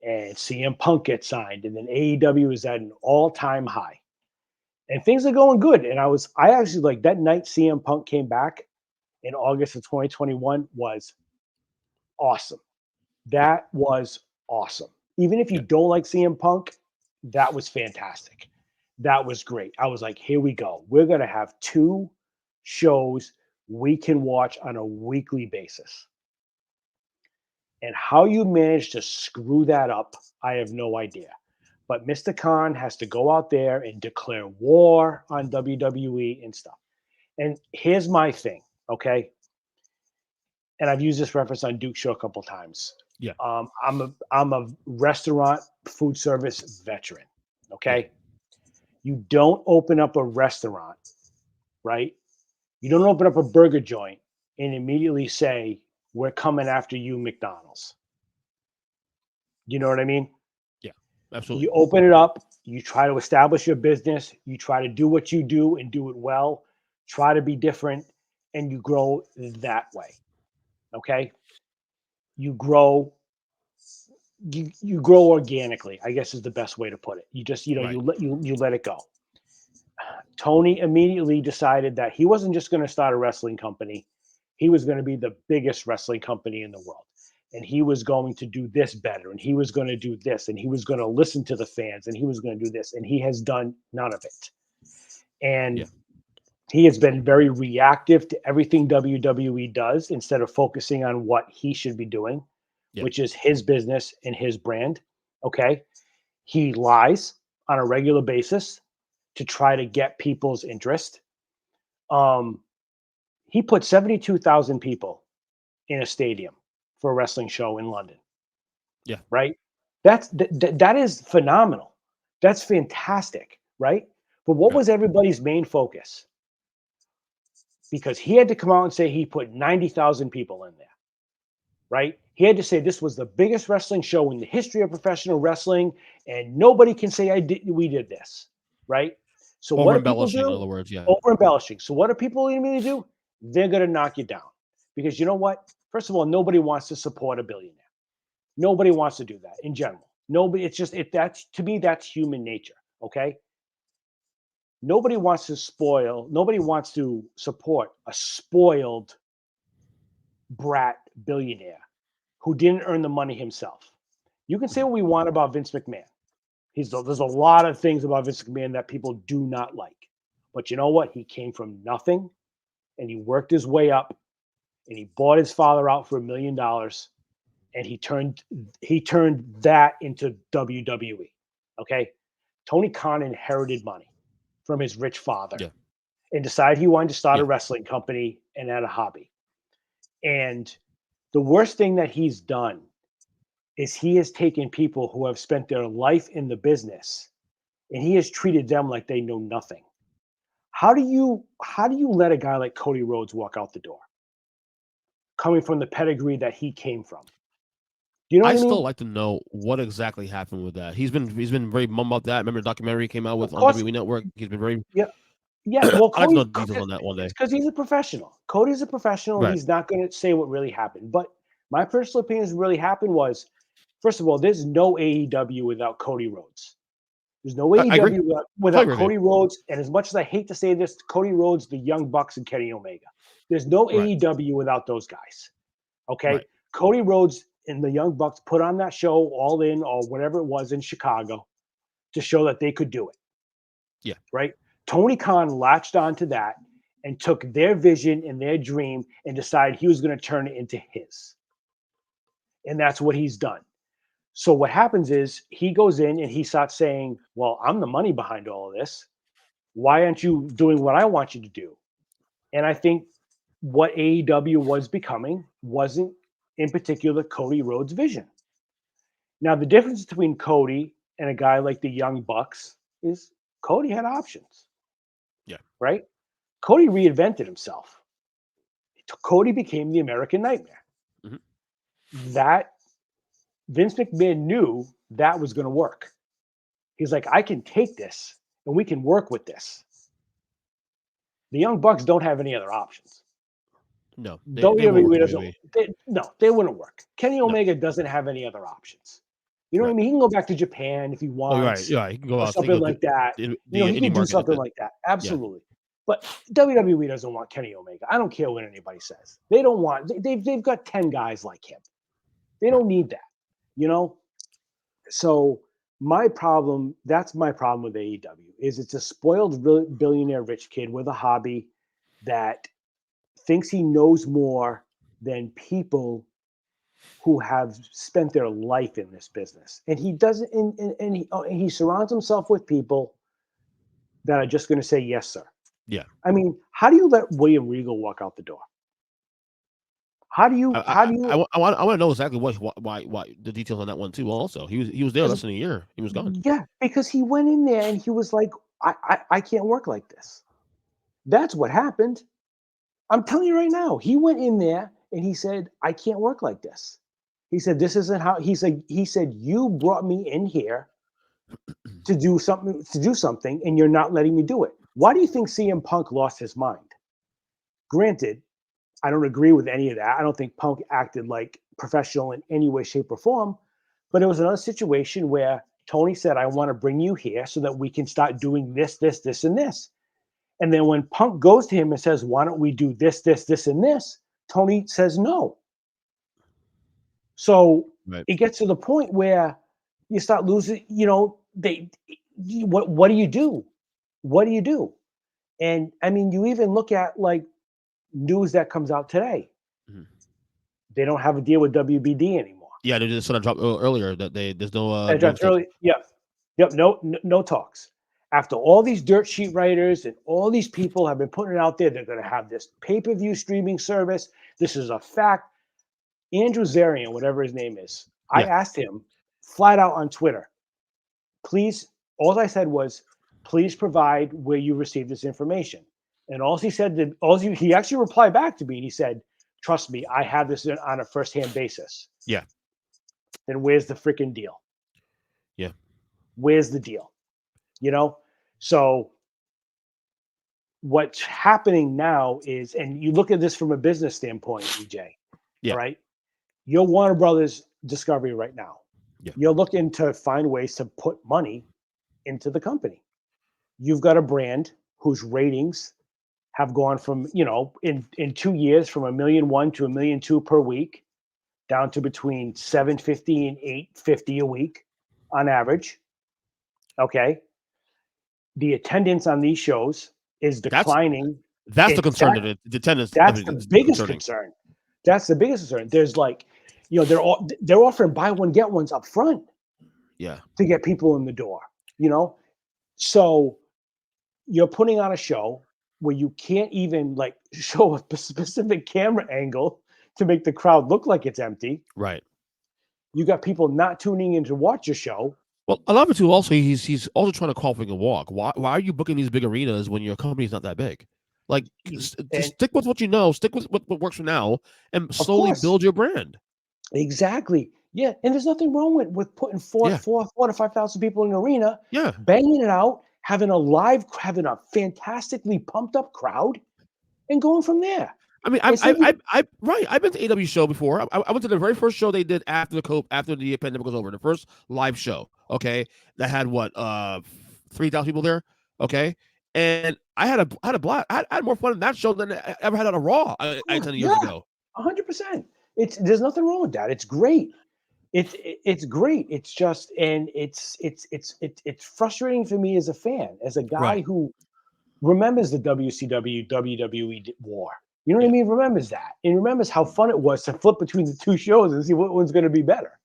and CM Punk gets signed. And then AEW is at an all-time high. And things are going good. And I actually like that night CM Punk came back in August of 2021 was awesome. That was awesome. Even if you Yeah. don't like CM Punk, that was fantastic. That was great. I was like, here we go. We're going to have 2 shows we can watch on a weekly basis. And how you managed to screw that up, I have no idea. But Mr. Khan has to go out there and declare war on WWE and stuff. And here's my thing, okay? And I've used this reference on Duke Show a couple times. Yeah. I'm a restaurant food service veteran. Okay. Yeah. You don't open up a restaurant, right? You don't open up a burger joint and immediately say, we're coming after you, McDonald's. You know what I mean? Yeah. Absolutely. You open it up, you try to establish your business, you try to do what you do and do it well, try to be different, and you grow that way. Okay. You grow you grow organically, I guess is the best way to put it. You just, Right. you let it go. Tony immediately decided that he wasn't just going to start a wrestling company. He was going to be the biggest wrestling company in the world. And he was going to do this better. And he was going to do this. And he was going to listen to the fans. And he was going to do this. And he has done none of it. And Yeah. he has been very reactive to everything WWE does instead of focusing on what he should be doing, Yeah. which is his business and his brand. Okay. He lies on a regular basis to try to get people's interest. He put 72,000 people in a stadium for a wrestling show in London. Yeah. Right. That is phenomenal. That's fantastic. Right. But what Right. was everybody's main focus? Because he had to come out and say he put 90,000 people in there. Right. He had to say this was the biggest wrestling show in the history of professional wrestling. And nobody can say we did this. Right. So what Over do people embellishing, in do? other words. Yeah. Over embellishing. So what do people immediately do? They're going to knock you down. Because you know what? First of all, nobody wants to support a billionaire. Nobody wants to do that in general. Nobody, it's just, that's, to me, that's human nature. Okay. Nobody wants to support a spoiled brat billionaire who didn't earn the money himself. You can say what we want about Vince McMahon. There's a lot of things about Vince McMahon that people do not like. But you know what? He came from nothing and he worked his way up and he bought his father out for $1 million and he turned that into WWE. Okay. Tony Khan inherited money from his rich father Yeah. and decided he wanted to start a Yeah. wrestling company and had a hobby. And the worst thing that he's done is he has taken people who have spent their life in the business and he has treated them like they know nothing. How do you let a guy like Cody Rhodes walk out the door coming from the pedigree that he came from? Do you know I what I still mean? like to know what exactly happened with that. He's been very mum about that. Remember the documentary came out Of with on course. WWE Network. He's been very. Yeah. Yeah. Well, I'd like to Cody, know details on that one day. it's because he's a professional. Cody's a professional. Right. He's not going to say what really happened. But my personal opinion is what really happened was, first of all, there's no AEW without Cody Rhodes. There's no I agree. AEW without agree with Cody Rhodes. And as much as I hate to say this, Cody Rhodes, the Young Bucks, and Kenny Omega. There's no Right. AEW without those guys. Okay. Right. Cody Rhodes and the Young Bucks put on that show All In or whatever it was in Chicago to show that they could do it. Yeah. Right. Tony Khan latched onto that and took their vision and their dream and decided he was going to turn it into his. And that's what he's done. So what happens is he goes in and he starts saying, well, I'm the money behind all of this. Why aren't you doing what I want you to do? And I think what AEW was becoming wasn't in particular Cody Rhodes' vision. Now, the difference between Cody and a guy like the Young Bucks is Cody had options. Yeah. Right? Cody reinvented himself. Cody became the American Nightmare. Mm-hmm. That Vince McMahon knew that was going to work. He's like, I can take this and we can work with this. The Young Bucks don't have any other options. No, WWE doesn't. They wouldn't work. Kenny Omega doesn't have any other options. You know what I Right. mean? He can go back to Japan if he Oh, you're right. wants Yeah, he can go or out. He can something go to like that. the You know, he indie can do market. something like that. Yeah. Absolutely. But WWE doesn't want Kenny Omega. I don't care what anybody says. They don't want. They've got 10 guys like him. They don't need that. You know. So that's my problem with AEW is it's a spoiled billionaire rich kid with a hobby that thinks he knows more than people who have spent their life in this business. And he doesn't, and he surrounds himself with people that are just going to say, yes, sir. Yeah. I mean, how do you let William Regal walk out the door? How do you, I want to know exactly why the details on that one too. Also, he was there less than a year. He was gone. Yeah, because he went in there and he was like, I can't work like this. That's what happened. I'm telling you right now, he went in there and he said, I can't work like this. He said, this isn't how he said, you brought me in here to do something, and you're not letting me do it. Why do you think CM Punk lost his mind? Granted, I don't agree with any of that. I don't think Punk acted like professional in any way, shape, or form. But it was another situation where Tony said, I want to bring you here so that we can start doing this, this, this, and this. And then when Punk goes to him and says, why don't we do this, this, this, and this? Tony says no. So it gets to the point where you start losing, what do you do? What do you do? And I mean, you even look at like news that comes out today. Mm-hmm. They don't have a deal with WBD anymore. Yeah, they just sort of dropped earlier that there's no. Yep. No talks. After all these dirt sheet writers and all these people have been putting it out there, they're going to have this pay-per-view streaming service. This is a fact. Andrew Zarian, whatever his name is, I asked him flat out on Twitter, please, all I said was, please provide where you received this information. And all he said, he actually replied back to me and he said, trust me, I have this on a first-hand basis. Yeah. Then where's the freaking deal? Yeah. Where's the deal? So what's happening now is, and you look at this from a business standpoint, EJ, right? You're Warner Brothers Discovery right now. Yeah. You're looking to find ways to put money into the company. You've got a brand whose ratings have gone from, in 2 years from 1.1 million to 1.2 million per week, down to between 750 and 850 a week on average. Okay. The attendance on these shows is declining. That's the concern. The attendance. That's the biggest concern. That's the biggest concern. There's like, they're offering buy one get ones up front. Yeah. To get people in the door. So you're putting on a show where you can't even like show a specific camera angle to make the crowd look like it's empty. Right. You got people not tuning in to watch your show. Well, a lot of it too. Also, he's also trying to call for a walk. Why are you booking these big arenas when your company's not that big? Like, just stick with what you know. Stick with what works for now, and slowly build your brand. Exactly. Yeah, and there's nothing wrong with putting 4,000 to 5,000 people in an arena. Yeah, banging it out, having a fantastically pumped up crowd, and going from there. I mean, I've been to AW show before. I went to the very first show they did after the pandemic was over. The first live show, okay, that had 3,000 people there, okay, and I had a blast. I had more fun in that show than I ever had on a Raw. I attended years ago. 100%. There's nothing wrong with that. It's great. It's great. It's just, and it's frustrating for me as a fan, as a guy who remembers the WCW WWE war. You know what I mean? Remembers that, and remembers how fun it was to flip between the two shows and see what one's going to be better.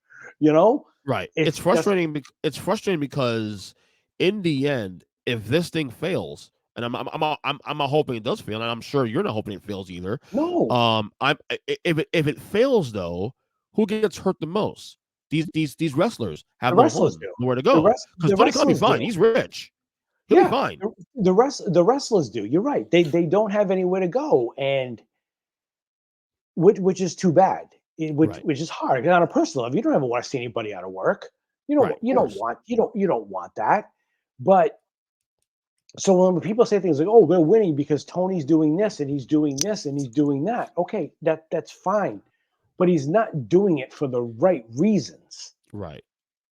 Right. It's frustrating. It's frustrating because in the end, if this thing fails, and I'm not hoping it does fail, and I'm sure you're not hoping it fails either. No. If it fails though, who gets hurt the most? These wrestlers have nowhere to go. Because Tony Khan be fine. He's rich. He'll be fine. The wrestlers do. You're right. They don't have anywhere to go, and which is too bad. Which is hard. On a personal level, you don't ever want to see anybody out of work. You don't want that. But so when people say things like, "Oh, they're winning because Tony's doing this and he's doing this and he's doing that," okay, that's fine, but he's not doing it for the right reasons. Right.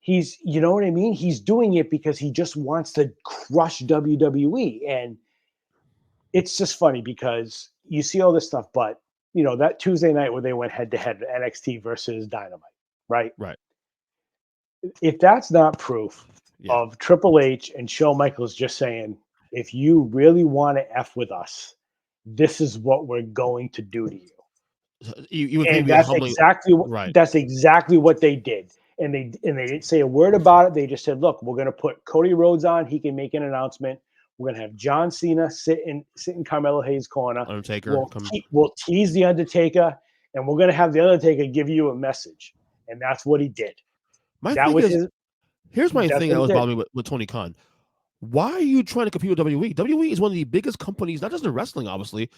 He's, you know what I mean? He's doing it because he just wants to crush WWE. And it's just funny because you see all this stuff, but that Tuesday night where they went head to head NXT versus Dynamite, right? Right. If that's not proof Yeah. of Triple H and Shawn Michaels just saying, if you really want to F with us, this is what we're going to do to you. You would And think that's humbling, right? exactly what they did. And they didn't say a word about it. They just said, look, we're going to put Cody Rhodes on. He can make an announcement. We're going to have John Cena sit in Carmelo Hayes' corner. Undertaker, We'll tease the Undertaker, and we're going to have the Undertaker give you a message. And that's what he did. My That thing was is, his. here's my That's thing what that he was did. bothering me with Tony Khan. Why are you trying to compete with WWE? WWE is one of the biggest companies, not just in wrestling, obviously.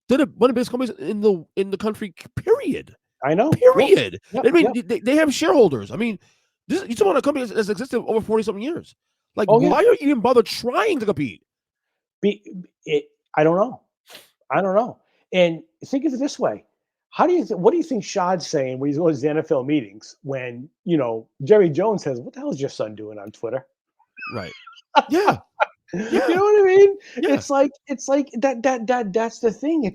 They're one of the biggest companies in the country. Period. I know. Period. Yep, I mean, yep. they have shareholders. I mean, you're talking about a company that's existed over 40-something years. Like, Oh, yeah. why are you even bother trying to compete? I don't know. And think of it this way. What do you think Shad's saying when he's going to his NFL meetings when, Jerry Jones says, what the hell is your son doing on Twitter? Right. Yeah. Yeah. You know what I mean? Yeah. It's like that's the thing.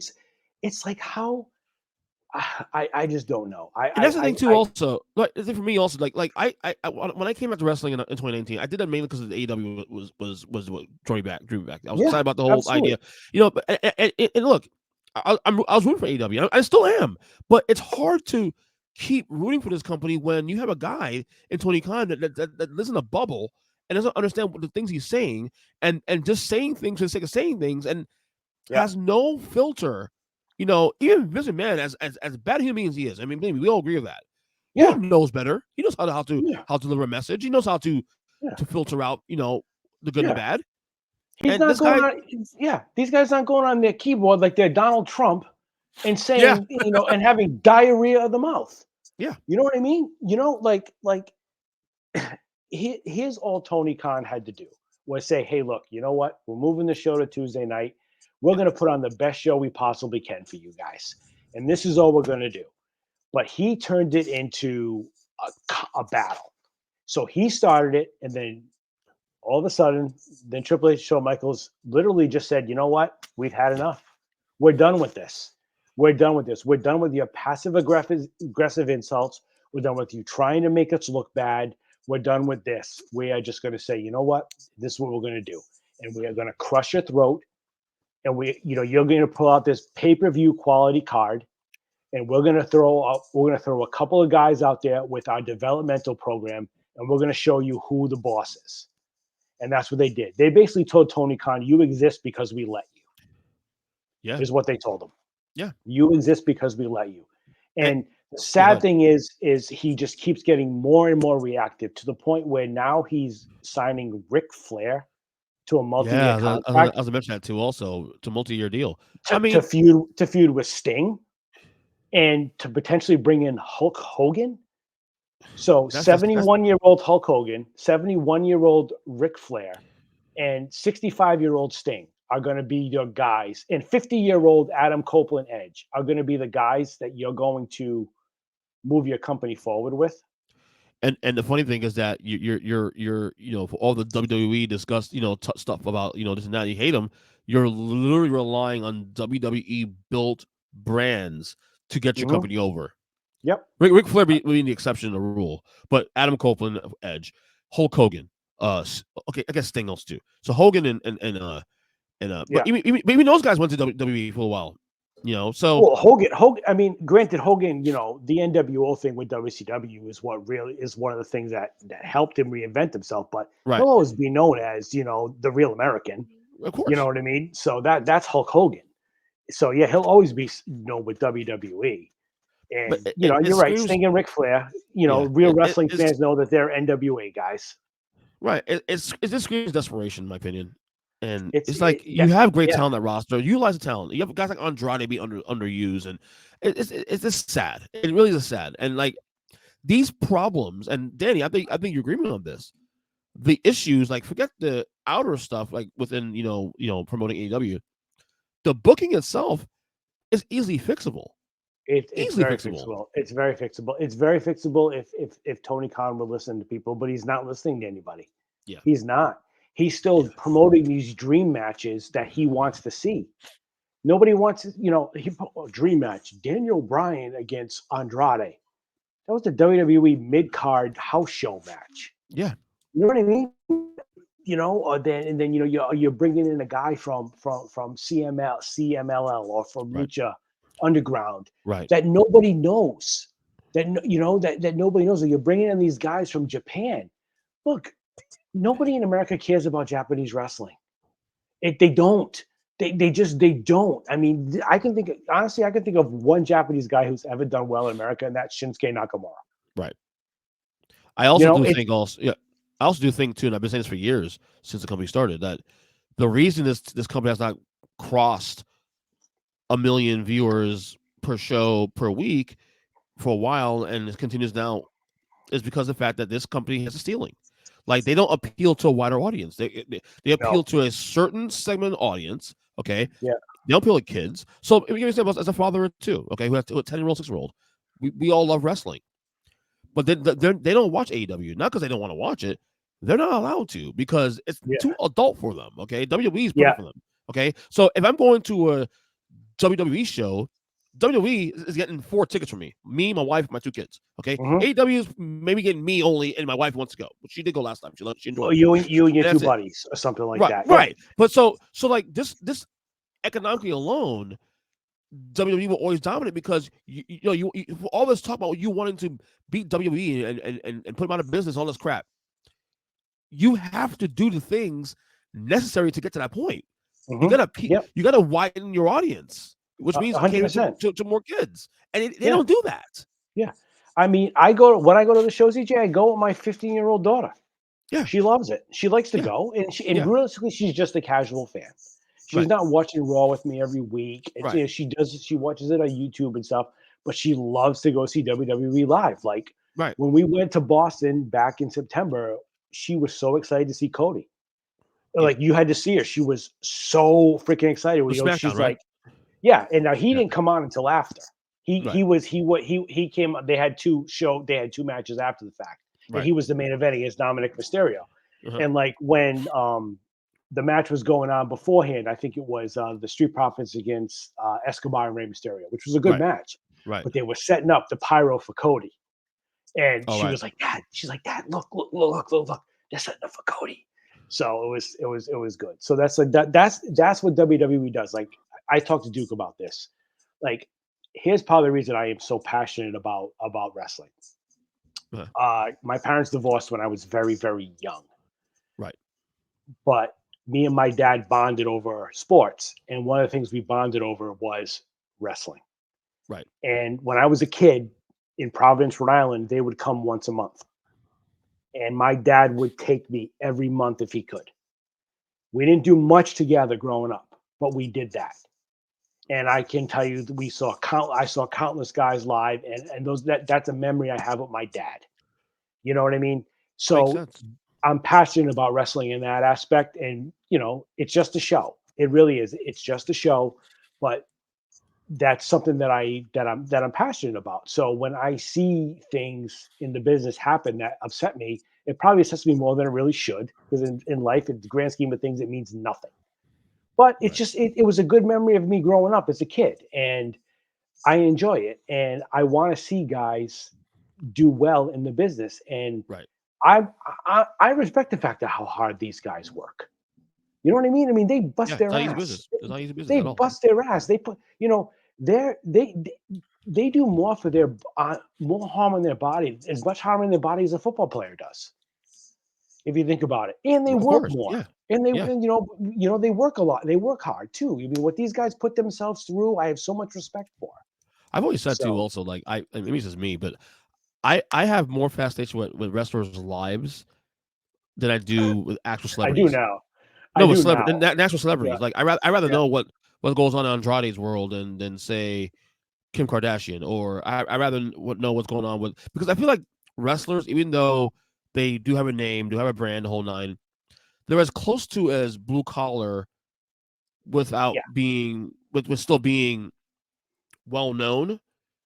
It's like how I just don't know. And that's the thing too. Also, like for me, also like I when I came out to wrestling in 2019, I did that mainly because the AEW was what drew me back. I was excited about the whole absolutely. idea, But and look, I was rooting for AEW. I still am, but it's hard to keep rooting for this company when you have a guy in Tony Khan that lives in a bubble and doesn't understand what the things he's saying and just saying things for the sake of saying things and has no filter. Even Vince McMahon, as bad a human being as he is, I mean, maybe we all agree with that. Yeah. He knows better. He knows how to deliver a message. He knows how to filter out, the good and the bad. He's not going on. Yeah, these guys aren't going on their keyboard like they're Donald Trump and saying, and having diarrhea of the mouth. Yeah. You know what I mean? Here's all Tony Khan had to do was say, hey, look, you know what? We're moving the show to Tuesday night. We're going to put on the best show we possibly can for you guys. And this is all we're going to do. But he turned it into a battle. So he started it, and then all of a sudden, then Triple H, Shawn Michaels literally just said, you know what? We've had enough. We're done with this. We're done with this. We're done with your passive aggressive insults. We're done with you trying to make us look bad. We're done with this. We are just going to say, you know what? This is what we're going to do. And we are going to crush your throat. And you're going to pull out this pay-per-view quality card. And we're going to throw a couple of guys out there with our developmental program. And we're going to show you who the boss is. And that's what they did. They basically told Tony Khan, you exist because we let you. Yeah. Is what they told him. Yeah. You exist because we let you. And the sad thing is he just keeps getting more and more reactive to the point where now he's signing Ric Flair to a multi-year contract. I was mentioning that too also, to a multi-year deal. To feud with Sting and to potentially bring in Hulk Hogan. So 71-year-old Hulk Hogan, 71-year-old Ric Flair, and 65-year-old Sting are going to be your guys. And 50-year-old Adam Copeland Edge are going to be the guys that you're going to move your company forward with. And the funny thing is that you're for all the WWE discussed stuff about this and that, you hate them. You're literally relying on WWE built brands to get your company over. Yep. Ric Flair being the exception to the rule, but Adam Copeland, Edge, Hulk Hogan, okay, I guess Sting also too. So Hogan but even those guys went to WWE for a while, So Hogan. I mean, granted, Hogan, the NWO thing with WCW is what really is one of the things that helped him reinvent himself. But he'll always be known as the real American. Of course, you know what I mean. So that's Hulk Hogan. So yeah, he'll always be known with WWE. And you're right, Sting and Ric Flair. Real wrestling fans know that they're NWA guys. Right. It just screams desperation, in my opinion. And it's like you have great talent on that roster. Utilize the talent. You have guys like Andrade be underused, and it's just sad. It really is sad. And like these problems, and Danny, I think you agree with me on this. The issues, like forget the outer stuff, like within promoting AEW. The booking itself is easily fixable. It's Easily very fixable. fixable. It's very fixable. It's very fixable if Tony Khan would listen to people, but he's not listening to anybody. Yeah. He's not. He's still promoting these dream matches that he wants to see. Nobody wants, dream match. Daniel Bryan against Andrade. That was the WWE mid card house show match. Yeah. You know what I mean? Or then you're bringing in a guy from CMLL or from Right. Lucha Underground Right. that nobody knows. That nobody knows. Or you're bringing in these guys from Japan. Look, nobody in America cares about Japanese wrestling. They don't. They don't. I mean, I can think of one Japanese guy who's ever done well in America, and that's Shinsuke Nakamura. Right. I also do think too, and I've been saying this for years since the company started, that the reason this company has not crossed 1 million viewers per show per week for a while, and it continues now, is because of the fact that this company has a ceiling. Like, they don't appeal to a wider audience. They appeal to a certain segment audience. Okay. Yeah. They don't appeal to kids. So as a father too, okay, who has a 10-year-old, 6-year-old, we all love wrestling. But they don't watch AEW, not because they don't want to watch it. They're not allowed to because it's too adult for them. Okay, WWE is perfect for them. Okay, so if I'm going to a WWE show, WWE is getting 4 tickets from me, my wife, my 2 kids. Okay, AEW is maybe getting me only, and my wife wants to go, but she did go last time. She enjoyed it. You and your 2 buddies or something like that. Right. But so like this economically alone, WWE will always dominate because you all this talk about you wanting to beat WWE and put them out of business, all this crap. You have to do the things necessary to get to that point. You gotta widen your audience, which means 100% to more kids, and they don't do that. Yeah, I mean, when I go to the shows, EJ, I go with my 15-year-old daughter. Yeah, she loves it. She likes to go, and realistically, she's just a casual fan. She's not watching Raw with me every week. And, she watches it on YouTube and stuff, but she loves to go see WWE live. Like when we went to Boston back in September, she was so excited to see Cody. Like, you had to see her. She was so freaking excited. She's like, and now he didn't come on until after. He came. They had 2 matches after the fact. And he was the main event against Dominic Mysterio. And like when the match was going on beforehand, I think it was the Street Profits against Escobar and Rey Mysterio, which was a good match. Right. But they were setting up the pyro for Cody. And she was like, Dad, look, they're setting up for Cody. So it was good. So that's like that's what WWE does. Like, I talked to Duke about this. Like, here's part of the reason I am so passionate about wrestling. My parents divorced when I was very, very young. Right. But me and my dad bonded over sports. And one of the things we bonded over was wrestling. Right. And when I was a kid in Providence, Rhode Island, they would come once a month. And my dad would take me every month if he could. We didn't do much together growing up, but we did that. And I can tell you that I saw countless guys live, and that's a memory I have with my dad. You know what I mean? So I'm passionate about wrestling in that aspect, and it's just a show. It really is. It's just a show, but that's something that I'm passionate about. So when I see things in the business happen that upset me, it probably upsets me more than it really should, because in life, in the grand scheme of things, it means nothing. But it's just it was a good memory of me growing up as a kid, and I enjoy it, and I want to see guys do well in the business. And I respect the fact of how hard these guys work. You know what I mean? I mean, they bust their ass. They bust their ass. They put, they do more for their more harm on their body, as much harm in their body as a football player does, if you think about it. And they work more. And they, they work a lot. They work hard too. I mean, what these guys put themselves through, I have so much respect for. I've always said too, also, like, maybe it's just me, but I have more fascination with wrestlers' lives than I do with actual celebrities. I do now. No, with natural celebrities. Yeah. Like, I rather know what goes on in Andrade's world than say Kim Kardashian, or I rather know what's going on because I feel like wrestlers, even though they do have a name, do have a brand, the whole nine, they're as close to as blue collar without being with still being well known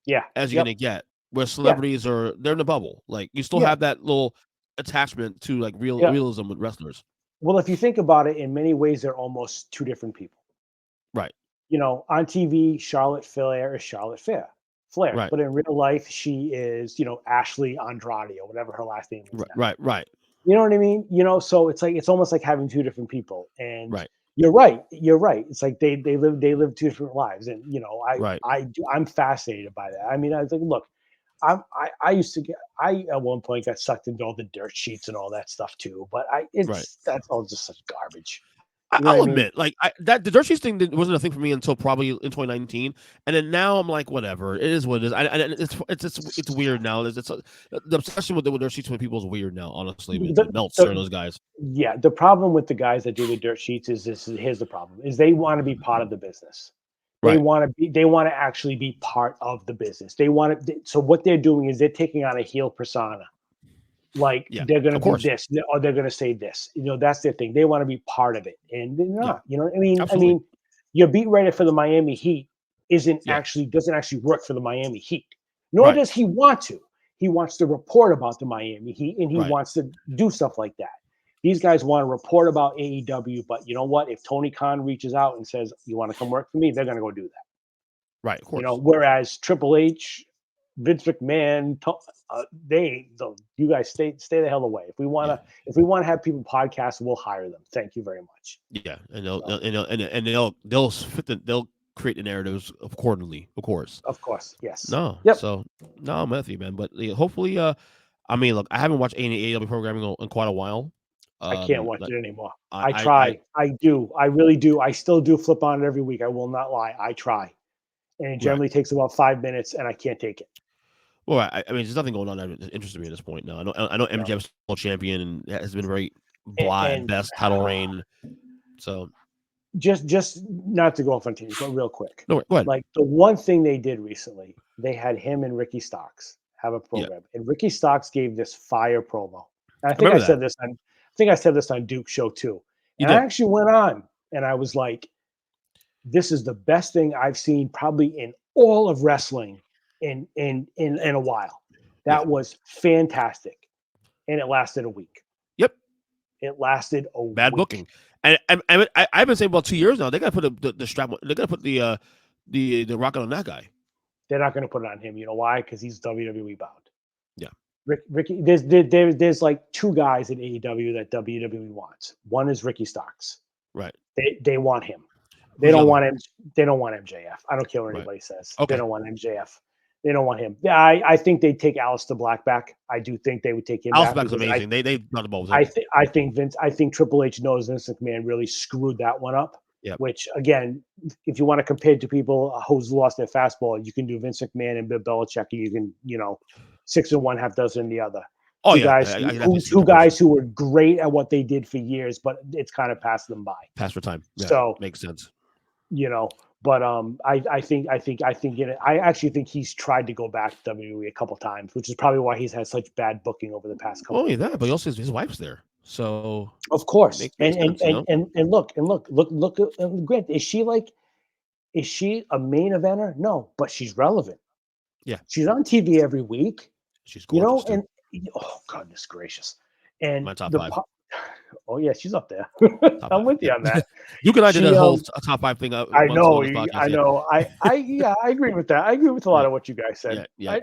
Yeah. as you're gonna get. Where celebrities they're in the bubble. Like you still have that little attachment to like realism with wrestlers. Well, if you think about it, in many ways, they're almost two different people. Right. On TV, Charlotte Flair is Charlotte Flair. Right. But in real life, she is, Ashley Andrade or whatever her last name is. Right. You know what I mean? So it's almost like having two different people. And right. You're right. It's like they live two different lives. And I'm fascinated by that. I mean, I was like, look, I used to at one point got sucked into all the dirt sheets and all that stuff too. But that's all just such garbage. I'll admit, like the dirt sheets thing wasn't a thing for me until probably in 2019, and then now I'm like, whatever, it is what it is. It's weird now. The obsession with the dirt sheets with people is weird now. Honestly, Meltzer and those guys. Yeah, the problem with the guys that do the dirt sheets is here's the problem: is they want to be part of the business. They want to actually be part of the business. They want to. So what they're doing is they're taking on a heel persona. Like they're going to do this, or they're going to say this. That's their thing. They want to be part of it, and they're not. Absolutely. I mean, your beat writer for the Miami Heat doesn't actually work for the Miami Heat. Nor does he want to. He wants to report about the Miami Heat, and he wants to do stuff like that. These guys want to report about AEW, but you know what? If Tony Khan reaches out and says, "You want to come work for me?" they're going to go do that. Right. Of course. Whereas Triple H, Vince McMahon, you guys stay the hell away. If we want to have people podcast, we'll hire them. Thank you very much. Yeah, and they'll create the narratives accordingly. Of course, yes. No, so no, I'm with you, man. But hopefully, I mean, look, I haven't watched any AEW programming in quite a while. I can't watch it anymore. I try. I do. I really do. I still do flip on it every week. I will not lie. I try, and it generally takes about 5 minutes, and I can't take it. Well, I mean, there's nothing going on that interests me at this point now. I know MJF's still champion and has been very blah at best, title reign. So just not to go off on tangents, but real quick. No, go ahead. Like the one thing they did recently, they had him and Ricky Starks have a program, and Ricky Starks gave this fire promo. And I think I said this on Duke's show too. And I actually went on and I was like, this is the best thing I've seen probably in all of wrestling in a while. That was fantastic. And it lasted a week. Yep. It lasted a week. Bad booking. And I've been saying about 2 years now, they gotta put the strap, they gotta put the rocket on that guy. They're not gonna put it on him. You know why? Because he's WWE bound. Yeah. Ricky, there's like two guys in AEW that WWE wants. One is Ricky Starks. Right. They want him. They don't want him. They don't want MJF. I don't care what anybody says. Okay. They don't want MJF. They don't want him. I think they'd take Aleister Black back. I do think they would take him back. Aleister Black's amazing. They got the balls. I think Triple H knows Vince McMahon really screwed that one up. Yeah. Which again, if you want to compare to people who's lost their fastball, you can do Vince McMahon and Bill Belichick, and you can 6 in one, half dozen in the other. Oh, two guys who were great at what they did for years, but it's kind of passed them by. Passed for time. Yeah, so makes sense. But I actually think he's tried to go back to WWE a couple times, which is probably why he's had such bad booking over the past couple. Oh, yeah, but he also his wife's there, so of course. And look, Grant, is she a main eventer? No, but she's relevant. Yeah, she's on TV every week. She's gorgeous, and oh goodness gracious, and my top 5. Oh yeah, she's up there. I'm with you on that. You and I did a whole top 5 thing. I know. I agree with that. I agree with a lot of what you guys said. Yeah.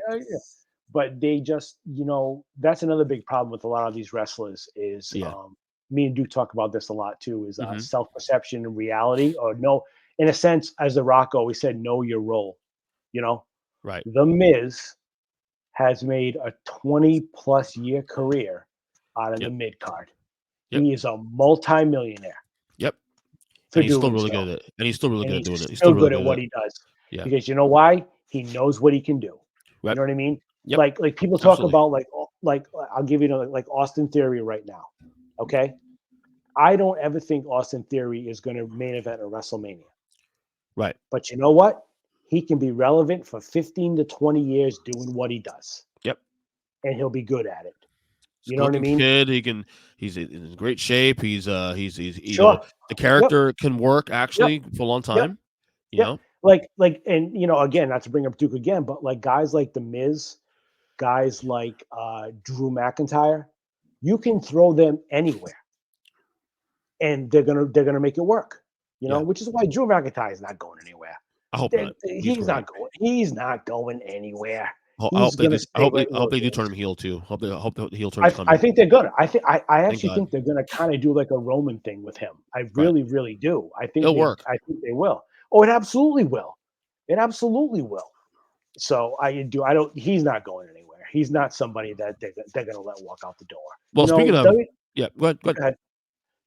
But they just, that's another big problem with a lot of these wrestlers is, me and Duke talk about this a lot too, is self-perception and reality, or no, in a sense, as The Rock always said, know your role. Right. The Miz has made a 20+ year career out of the mid card. Yep. He is a multi-millionaire. Yep. And he's still really good at it. And he's still really good at doing it. He's still good at what he does. Yeah. Because you know why? He knows what he can do. Right. You know what I mean? Yep. Like people talk about like I'll give you like Austin Theory right now. Okay. I don't ever think Austin Theory is going to main event a WrestleMania. Right. But you know what? He can be relevant for 15 to 20 years doing what he does. Yep. And he'll be good at it. You know what I mean? Kid, he's in great shape. He's the character can work actually for a long time. Yep. and again, not to bring up Duke again, but like guys like The Miz, guys like Drew McIntyre, you can throw them anywhere, and they're gonna make it work. Which is why Drew McIntyre is not going anywhere. I hope not. He's not going. He's not going anywhere. I He's hope gonna stay right I hope where they he do turn is. him heel too. Hope the heel turn's I coming. think they're good. I actually God. think they're gonna kind of do like a Roman thing with him. I Right. really, really do. It'll work. I think they will. Oh, it absolutely will. It absolutely will. So I don't. He's not going anywhere. He's not somebody that they're gonna let walk out the door. Well, speaking of, yeah, go Go ahead. ahead.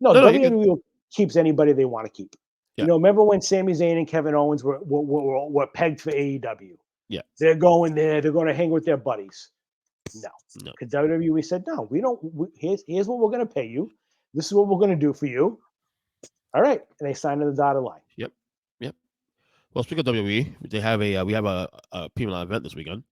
No, No, WWE keeps anybody they want to keep. Yeah. Remember when Sami Zayn and Kevin Owens were pegged for AEW? Yeah. They're going there. They're going to hang with their buddies. No. No. Because WWE said, no, we don't. Here's what we're going to pay you. This is what we're going to do for you. All right. And they signed on the dotted line. Yep. Well, speaking of WWE, we have a premium event this weekend.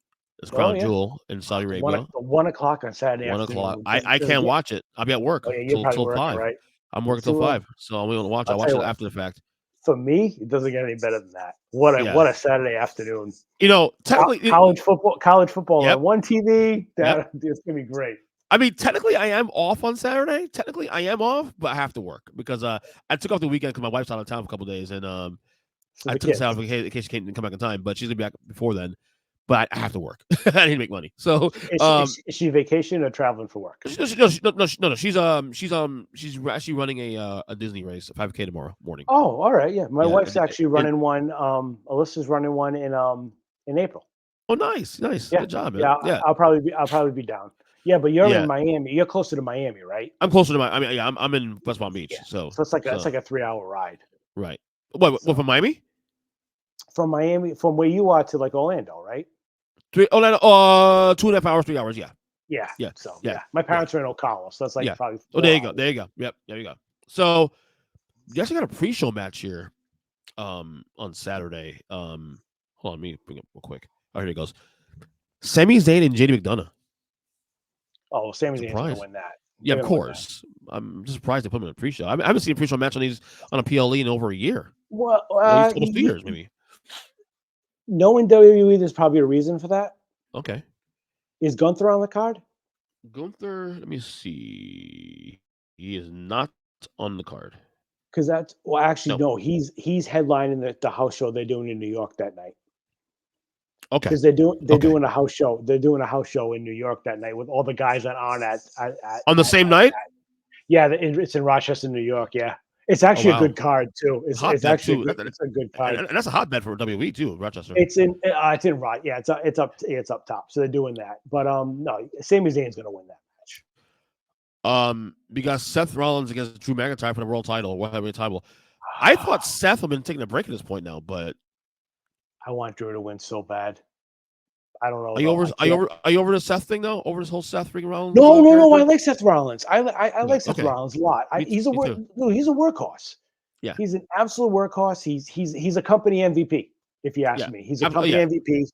It's Crown Jewel in Saudi Arabia. 1 o'clock on Saturday 1 afternoon. o'clock. I can't watch it. I'll be at work you're till working, 5. right? I'm working till 5, so I'm going to watch. I'll watch it after the fact. For me, it doesn't get any better than that. What a Saturday afternoon. Technically, college football on one TV. It's gonna be great. I mean, technically, I am off on Saturday. Technically, I am off, but I have to work because I took off the weekend because my wife's out of town for a couple of days, and I took this out in case she can't come back in time. But she's gonna be back before then. But I have to work. I need to make money. So is she vacation or traveling for work? No. She's actually running a Disney race, a 5K tomorrow morning. Oh, all right, yeah. My wife's actually running one. Alyssa's running one in April. Oh, nice. Yeah. Good job, man. Yeah, I'll probably be down. Yeah, but you're in Miami. You're closer to Miami, right? I'm closer to I'm in West Palm Beach. Yeah. So it's like a 3-hour ride. Right. What from Miami? From Miami, from where you are to like Orlando, right? 2.5 hours, 3 hours. Yeah. So my parents are in Ocala, so that's like probably. Oh, there you go. Yep, there you go. So you actually got a pre-show match here, on Saturday. Hold on, let me bring it real quick. Oh, here it goes. Sami Zayn and JD McDonough. Oh, Sami Zayn's gonna win that. Yeah, of course. I'm just surprised they put him in a pre-show. I haven't seen a pre-show match on a PLE in over a year. Well, almost 2 years, maybe. Knowing WWE, there's probably a reason for that. Okay. Is Gunther on the card? Gunther, let me see. He is not on the card. Because no. He's headlining the house show they're doing in New York that night. Okay. Because they're doing a house show. They're doing a house show in New York that night with all the guys that aren't on the same night. It's in Rochester, New York. Yeah. It's actually a good card too. It's actually it's a good card, and that's a hotbed for WWE too, Rochester. It's in right. Yeah, it's up top. So they're doing that. But no, Sami Zayn's going to win that match. Because Seth Rollins against Drew McIntyre for the world title, world heavyweight title. I thought Seth had been taking a break at this point now, but I want Drew to win so bad. I don't know. Are you over the Seth thing though? Over this whole Seth freaking Rollins? No. I like Seth Rollins. I like Seth Rollins a lot. He's a workhorse. Yeah, he's an absolute workhorse. He's a company MVP. If you ask me, he's a company MVP.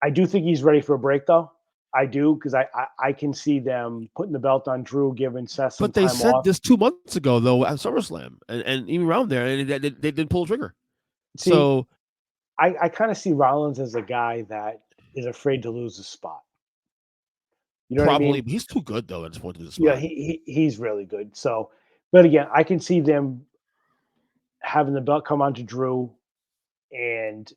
I do think he's ready for a break though. I do because I can see them putting the belt on Drew, giving Seth some time off. But they said this 2 months ago though at SummerSlam, and even around there, and they didn't pull the trigger. So. I kind of see Rollins as a guy that is afraid to lose his spot. You know Probably, what I mean? He's too good though at this point to lose his spot. Yeah, he's really good. So, but again, I can see them having the belt come on to Drew and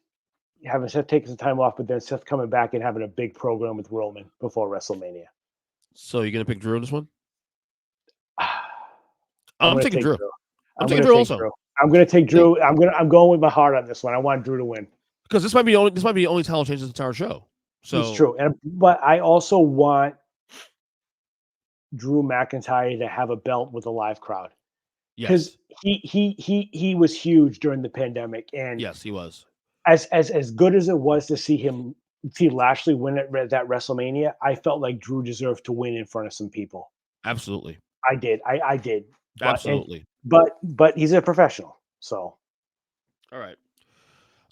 having Seth taking some time off, but then Seth coming back and having a big program with Roman before WrestleMania. So you're gonna pick Drew in this one? I'm taking Drew. I'm taking Drew also. I'm going to take Drew. I'm going with my heart on this one. I want Drew to win because this might be the only title change in the entire show. So it's true, but I also want Drew McIntyre to have a belt with a live crowd. Because he was huge during the pandemic, and yes, he was. As good as it was to see Lashley win at that WrestleMania, I felt like Drew deserved to win in front of some people. Absolutely, I did. I did. Absolutely. But he's a professional, so. All right.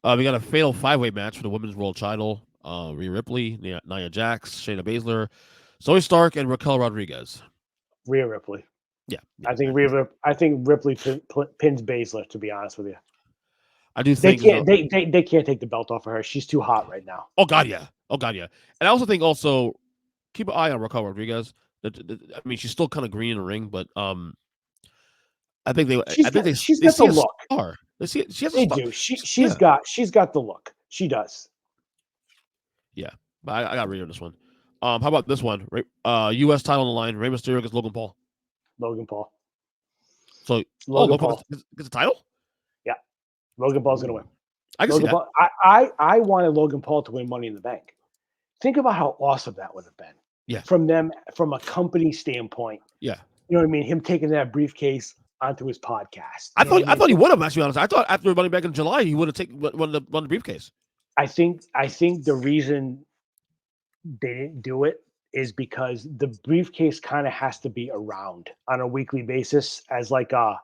We got a fatal 5-way match for the women's world title. Rhea Ripley, Nia Jax, Shayna Baszler, Zoe Stark, and Raquel Rodriguez. Rhea Ripley. Yeah. I think Ripley pins Baszler, to be honest with you. I do They think can't. They can't take the belt off of her. She's too hot right now. Oh God, yeah. And I also think keep an eye on Raquel Rodriguez. I mean, she's still kind of green in the ring, but I think She's got they the see a look. star. She has a They star. do. She's got the look. She does. Yeah, but I got to read on this one. How about this one? U.S. title on the line. Rey Mysterio against Logan Paul. Logan Paul. So Logan Paul gets a title. Yeah, Logan Paul's gonna win. I can see that. Paul, I wanted Logan Paul to win Money in the Bank. Think about how awesome that would have been. Yeah. From a company standpoint. Yeah. You know what I mean? Him taking that briefcase onto his podcast. I thought he would have. Actually, honest. I thought after Money Back in July, he would have taken won the briefcase. I think the reason they didn't do it is because the briefcase kind of has to be around on a weekly basis as like a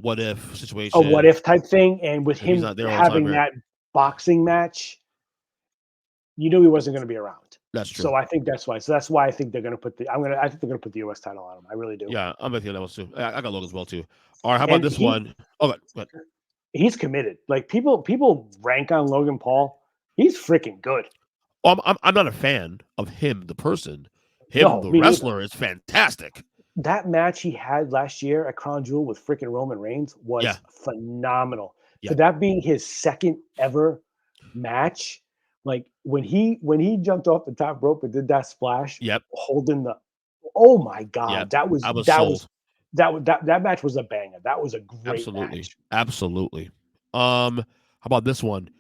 what if situation, a what if type thing. And with him having that boxing match, you knew he wasn't going to be around. That's true. So I think that's why. So that's why I think they're going to put I think they're going to put the U.S. title on him. I really do. Yeah, I'm with you on that one too. I got Logan as well too. All right, how about this one? Oh, good. He's committed. Like people rank on Logan Paul. He's freaking good. I'm not a fan of him, the person. The wrestler is fantastic. That match he had last year at Crown Jewel with freaking Roman Reigns was phenomenal. Yeah. For that being his second ever match, like when he jumped off the top rope and did that splash, holding the, oh my God, that match was a banger. That was a great match. Absolutely. How about this one?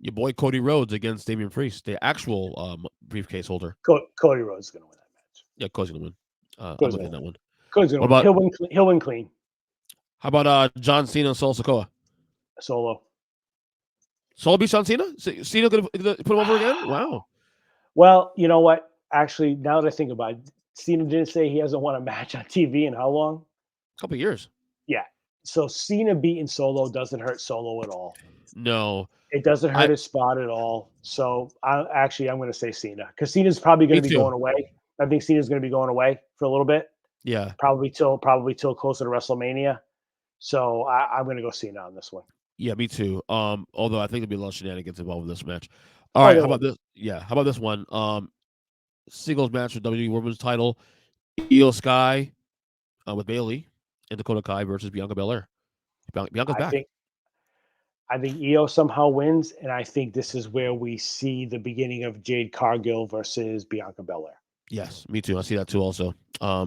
Your boy Cody Rhodes against Damian Priest, the actual briefcase holder. Cody Rhodes is going to win that match. Yeah, Cody's going to win. I'm within that one. Cody's going to win. He'll win clean. How about John Cena and Solo Sikoa? Solo beat John Cena? Cena going to put him over again? Wow. Well, you know what? Actually, now that I think about it, Cena didn't say he hasn't won a match on TV in how long? A couple of years. Yeah. So Cena beating Solo doesn't hurt Solo at all. No. It doesn't hurt his spot at all. So I'm going to say Cena because Cena's probably going to be going away. I think Cena's going to be going away for a little bit. Yeah. Probably till closer to WrestleMania. So I'm going to go Cena on this one. Yeah, me too. Although I think there'll be a lot of shenanigans involved in this match. All right, how about this? Yeah, how about this one? Singles match for WWE Women's title: Io Sky with Bayley and Dakota Kai versus Bianca Belair. Bianca's back. I think Io somehow wins, and I think this is where we see the beginning of Jade Cargill versus Bianca Belair. Yes, me too. I see that too. Also, I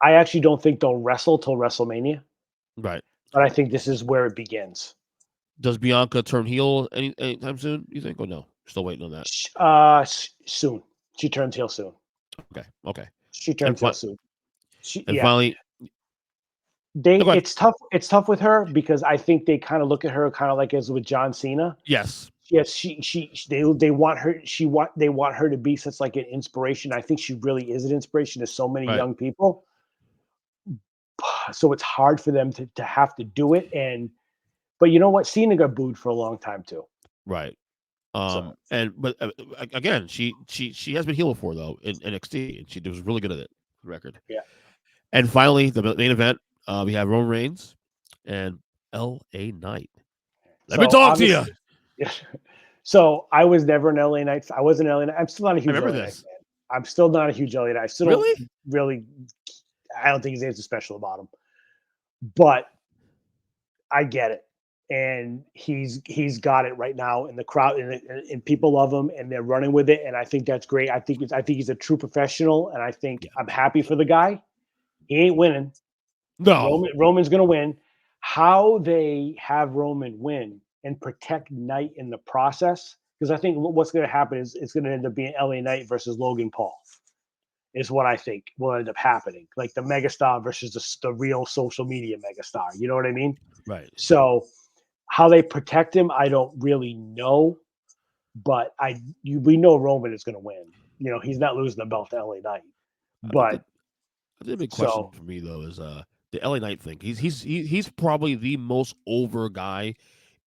actually don't think they'll wrestle till WrestleMania. Right. But I think this is where it begins. Does Bianca turn heel anytime soon, you think? Or no? Still waiting on that. Soon. She turns heel soon. Okay. She turns heel soon. Finally, it's tough with her because I think they kind of look at her kind of like as with John Cena. Yes. Yes, they want her. They want her to be such like an inspiration. I think she really is an inspiration to so many young people. So it's hard for them to have to do it. But you know what? Cena got booed for a long time too. Right. But again, she has been heel before though in NXT, and she was really good at it. Record. Yeah. And finally, the main event, we have Roman Reigns and LA Knight. Let me talk to you. Yeah. So I was never an LA Knight. I wasn't an LA Knight. I'm still not a huge LA Knight fan. I'm still not a huge LA Knight. I still don't really. I don't think there's anything special about him, but I get it, and he's got it right now in the crowd, and people love him, and they're running with it, and I think that's great. I think he's a true professional, and I think I'm happy for the guy. He ain't winning. No, Roman's gonna win. How they have Roman win and protect Knight in the process, because I think what's going to happen is it's going to end up being LA Knight versus Logan Paul. Is what I think will end up happening. Like the megastar versus the real social media megastar. You know what I mean? Right. So how they protect him, I don't really know. But we know Roman is going to win. You know, he's not losing the belt to LA Knight. But the big question for me though is the LA Knight thing. He's probably the most over guy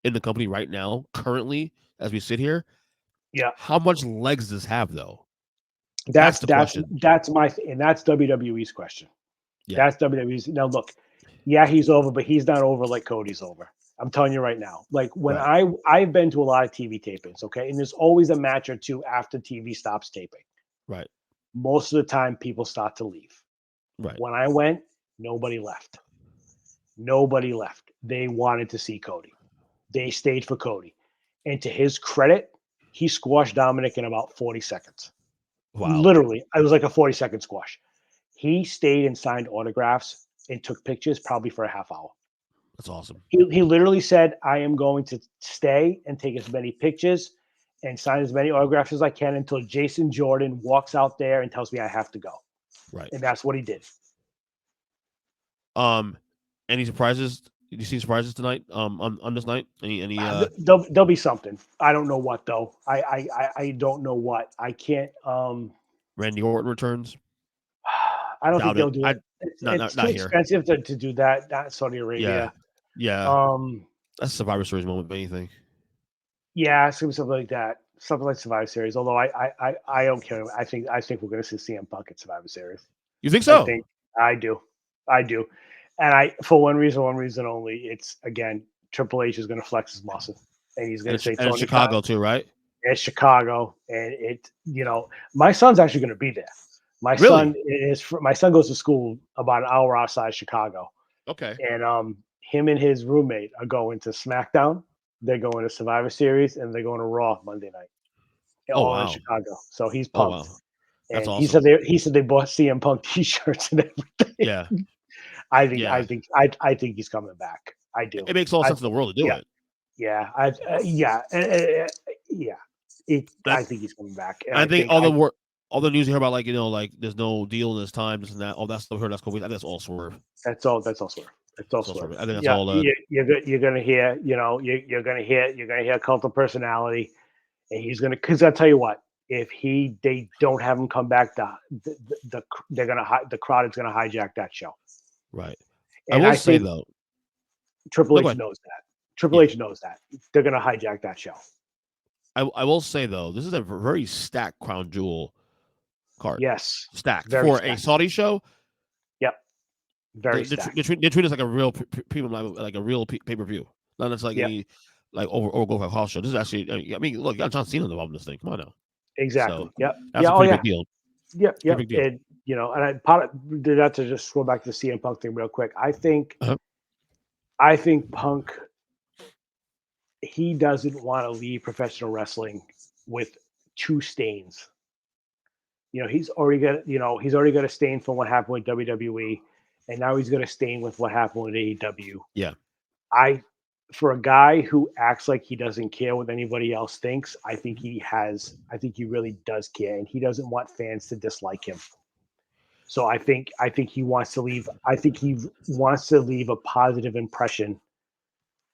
in the company right now, currently, as we sit here. Yeah. How much legs does this have though? That's the question. That's WWE's question. Yeah. That's WWE's. Now look, Yeah, he's over, but he's not over like Cody's over. I'm telling you right now. Like when Right. I've been to a lot of TV tapings, okay, and there's always a match or two after TV stops taping. Right. Most of the time, people start to leave. Right. When I went, nobody left. Nobody left. They wanted to see Cody. They stayed for Cody. And to his credit, he squashed Dominic in about 40 seconds. Wow. Literally, it was like a 40-second squash. He stayed and signed autographs and took pictures probably for a half hour. That's awesome. He literally said, I am going to stay and take as many pictures and sign as many autographs as I can until Jason Jordan walks out there and tells me I have to go. Right. And that's what he did. Any surprises? Did you see surprises tonight? On this night? Any There'll be something. I don't know what though. I don't know what. I can't Randy Orton returns? I don't think Doubt they'll it. do it. It's Not too here. expensive to do that. Not Saudi Arabia. Yeah. That's a Survivor Series moment, if anything. Yeah, it's gonna be something like that. Something like Survivor Series. Although I don't care. I think we're gonna see CM Punk at Survivor Series. You think so? I do. And for one reason only. It's again, Triple H is gonna flex his muscle. And he's gonna say Tony Chicago too, right? It's Chicago. And my son's actually gonna be there. My son goes to school about an hour outside Chicago. Okay. And him and his roommate are going to SmackDown. They're going to Survivor Series, and they're going to Raw Monday night. All in Chicago. So he's pumped. Oh, wow. That's awesome. He said they bought CM Punk T-shirts and everything. Yeah. I think he's coming back. I do. It makes all sense in the world to do it. Yeah. I think he's coming back. And I think all the news you hear about, like, like there's no deal this time, this and that. Oh, that's the heard. That's cool. I think that's all swerve. That's all swerve. It's all swerve. I think that's all. You're gonna hear. You're gonna hear cult of personality, and he's gonna. Because I'll tell you what. If they don't have him come back, the crowd is gonna hijack that show. Right. And I will say though, Triple H knows that. Triple H knows that they're gonna hijack that show. I will say though, this is a very stacked Crown Jewel card. Yes, stacked for a Saudi show. Yep, very stacked. They treat this like a real premium, like a real pay-per-view. Not just like any like over a house show. This is actually. I mean, look, you got John Cena involved in this thing. Come on now. Exactly. So, yep. That's a pretty big deal. Yep. Big deal. And I did that to just scroll back to the CM Punk thing real quick. I think Punk, he doesn't want to leave professional wrestling with two stains. He's already got a stain from what happened with WWE, and now he's got a stain with what happened with AEW. Yeah. For a guy who acts like he doesn't care what anybody else thinks, I think he really does care, and he doesn't want fans to dislike him. So I think he wants to leave. I think he wants to leave a positive impression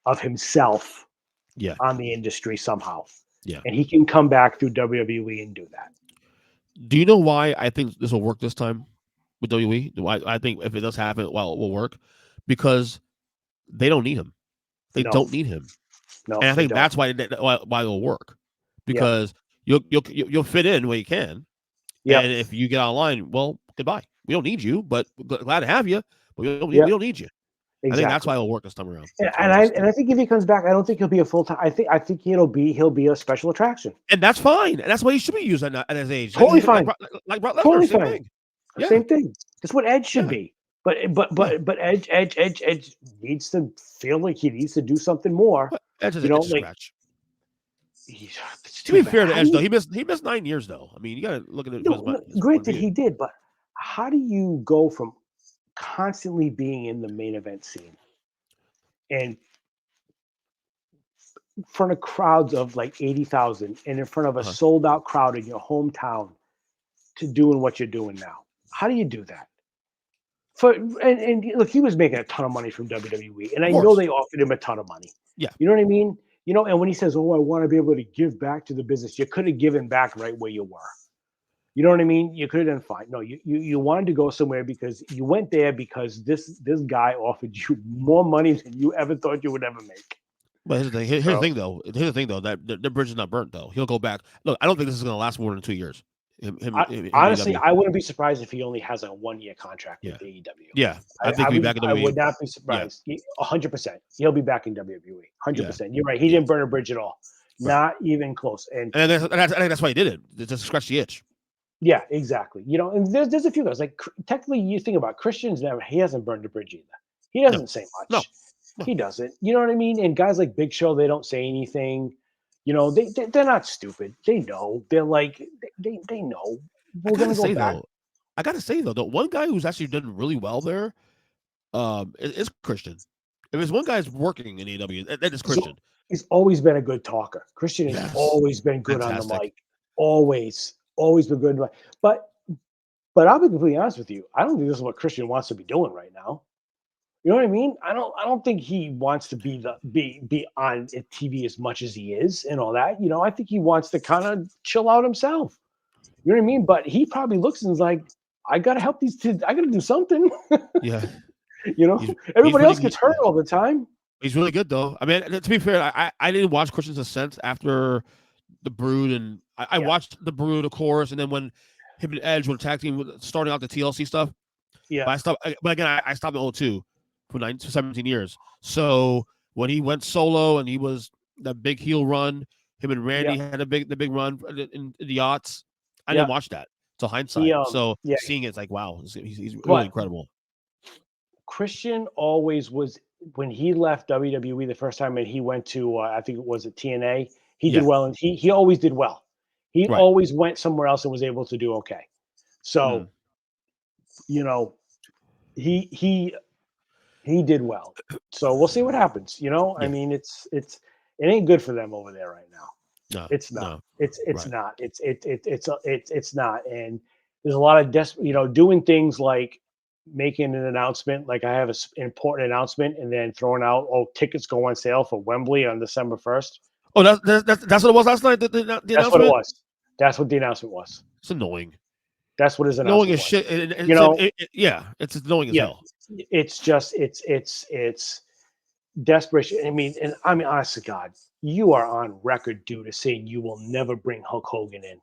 of himself on the industry somehow. Yeah. And he can come back through WWE and do that. Do you know why I think this will work this time with WWE? I think if it does happen, it will work because they don't need him. They don't need him. No, and I think that's why it'll work because you'll fit in where you can. Yeah. And if you get online, well, goodbye. We don't need you, but glad to have you. But we don't need you. Exactly. I think that's why it'll work this time around. And I think if he comes back, I don't think he'll be a full time. I think he'll be a special attraction. And that's fine. And that's why he should be used at his age. Totally fine. Like Brock Lesnar, totally same fine. thing. Yeah. Same thing. That's what Edge should be. But Edge needs to feel like he needs to do something more. Edge is a scratch. To be fair to Edge, though, he missed 9 years, though. I mean, you got to look at it. Granted, he did, but how do you go from constantly being in the main event scene and in front of crowds of like 80,000 and in front of a sold out crowd in your hometown to doing what you're doing now? How do you do that? And look, he was making a ton of money from WWE, and I know they offered him a ton of money. Yeah, you know what I mean. And when he says, "Oh, I want to be able to give back to the business," you could have given back right where you were. You know what I mean? You could have done fine. No, you wanted to go somewhere because you went there because this guy offered you more money than you ever thought you would ever make. But here's the thing, though. That the bridge is not burnt, though. He'll go back. Look, I don't think this is going to last more than 2 years. Honestly, AEW. I wouldn't be surprised if he only has a 1-year contract with AEW. Yeah. I think he'll be back in I WWE. would not be surprised. 100%. He'll be back in WWE. 100%. You're right. He didn't burn a bridge at all. Right. Not even close. And I think that's why he did it. Just to scratch the itch. yeah, exactly. And there's a few guys like technically you think about Christian's never. He hasn't burned a bridge either. He doesn't say much. No. He doesn't. You know what I mean? And guys like Big Show, they don't say anything. They're not stupid. They know. They're like they know. We're gonna go back. I gotta say though, the one guy who's actually done really well there, is Christian. If there's one guy's working in AEW, that is Christian. He's always been a good talker. Christian has always been good on the mic. Always been good. But I'll be completely honest with you. I don't think this is what Christian wants to be doing right now. You know what I mean? I don't think he wants to be on TV as much as he is and all that. I think he wants to kind of chill out himself. You know what I mean? But he probably looks and is like, I gotta help these kids. I gotta do something. Yeah. Everybody else gets hurt all the time. He's really good though. I mean, to be fair, I didn't watch Christian's Ascent after the Brood, and I watched the Brood, of course, and then when him and Edge were tag team starting out the TLC stuff. Yeah. But again, I stopped in 2002 for 17 years. So when he went solo and he was that big heel run, him and Randy had the big run in the yachts. I didn't watch that till hindsight. Seeing it's like, wow, he's really incredible. Christian always was, when he left WWE the first time and he went to I think it was at TNA, he did well, and he always did well. He always went somewhere else and was able to do okay. So, he did well. So we'll see what happens. I mean, it ain't good for them over there right now. No, it's not. No. It's not. It's not. And there's a lot of doing things like making an announcement, like I have an important announcement, and then throwing out, tickets go on sale for Wembley on December 1st. Oh, that's what it was last night. The that's what it was. That's what the announcement was. It's annoying. That's what his announcement was. Shit. It's annoying as hell. It's just it's desperation. I mean, honest to God, you are on record, dude, as saying you will never bring Hulk Hogan in,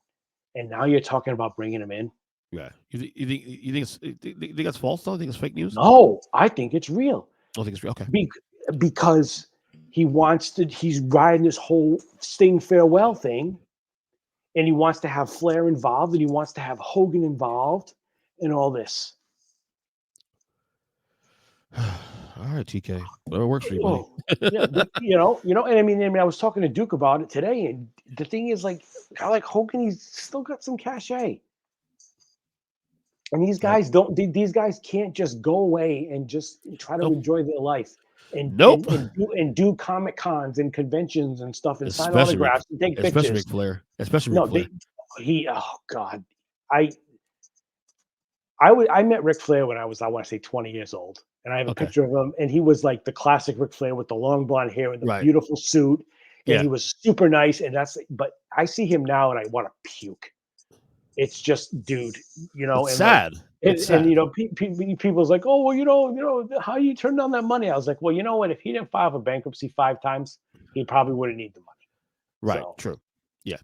and now you're talking about bringing him in. Yeah, you think that's false though? You think it's fake news? No, I think it's real. I think it's real. Okay, because he's riding this whole Sting farewell thing, and he wants to have Flair involved, and he wants to have Hogan involved, and all this. All right, TK, whatever works for you, buddy. And I mean, I was talking to Duke about it today, and the thing is, like Hogan, he's still got some cachet. And these guys these guys can't just go away and just try to enjoy their life and do Comic Cons and conventions and stuff and sign autographs and take pictures. Especially Ric Flair. Oh God. I met Ric Flair when I was, I want to say 20 years old. And I have a picture of him, and he was like the classic Ric Flair with the long blonde hair and the beautiful suit. And he was super nice. But I see him now and I want to puke. It's just, dude, it's sad. And people's like, oh, well, how you turn down that money? I was like, well, you know what? If he didn't file for bankruptcy 5 times, he probably wouldn't need the money. Right. So. True. Yeah.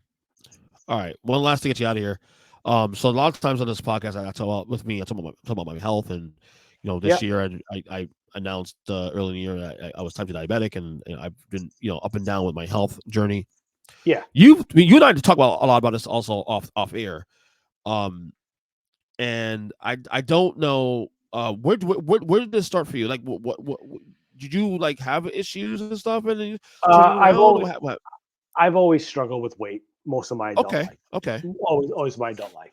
All right. One last to get you out of here. So a lot of times on this podcast, I talk about my health, and this year I announced early in the year that I was type 2 diabetic, and I've been up and down with my health journey. Yeah. You and I talk about a lot about this also off air. And I don't know where did this start for you? Like what did you like have issues and stuff? And I've always struggled with weight most of my adult life. Okay. Always my adult life.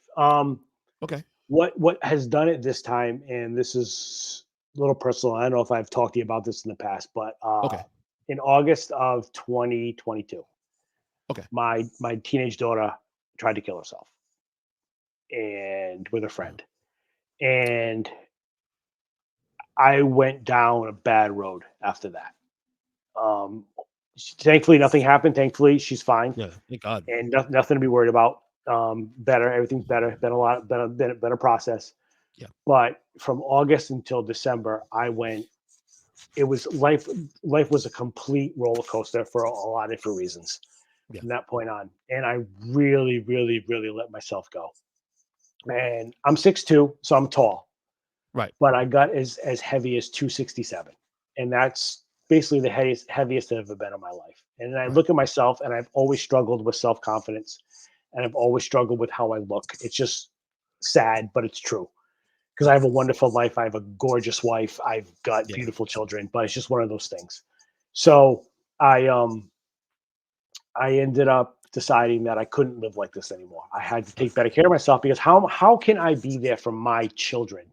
Okay. What has done it this time, and this is a little personal. I don't know if I've talked to you about this in the past, but in August of 2022, my teenage daughter tried to kill herself, and with a friend, and I went down a bad road after that. Thankfully, nothing happened. Thankfully, she's fine. Yeah, thank God. And nothing to be worried about. Better, everything's better. Been a lot better process. Yeah. But from August until December, it was life. Life was a complete roller coaster for a lot of different reasons. From that point on, and I really, really, really let myself go. and I'm 6'2", so I'm tall, Right. but I got as heavy as 267, and that's basically the heaviest I've ever been in my life. And I Right. look at myself, and I've always struggled with self confidence, and I've always struggled with how I look. It's just sad, but it's true because I have a wonderful life. I have a gorgeous wife. I've got Yeah. beautiful children, but it's just one of those things. So I I ended up deciding that I couldn't live like this anymore. I had to Right. take better care of myself because how can I be there for my children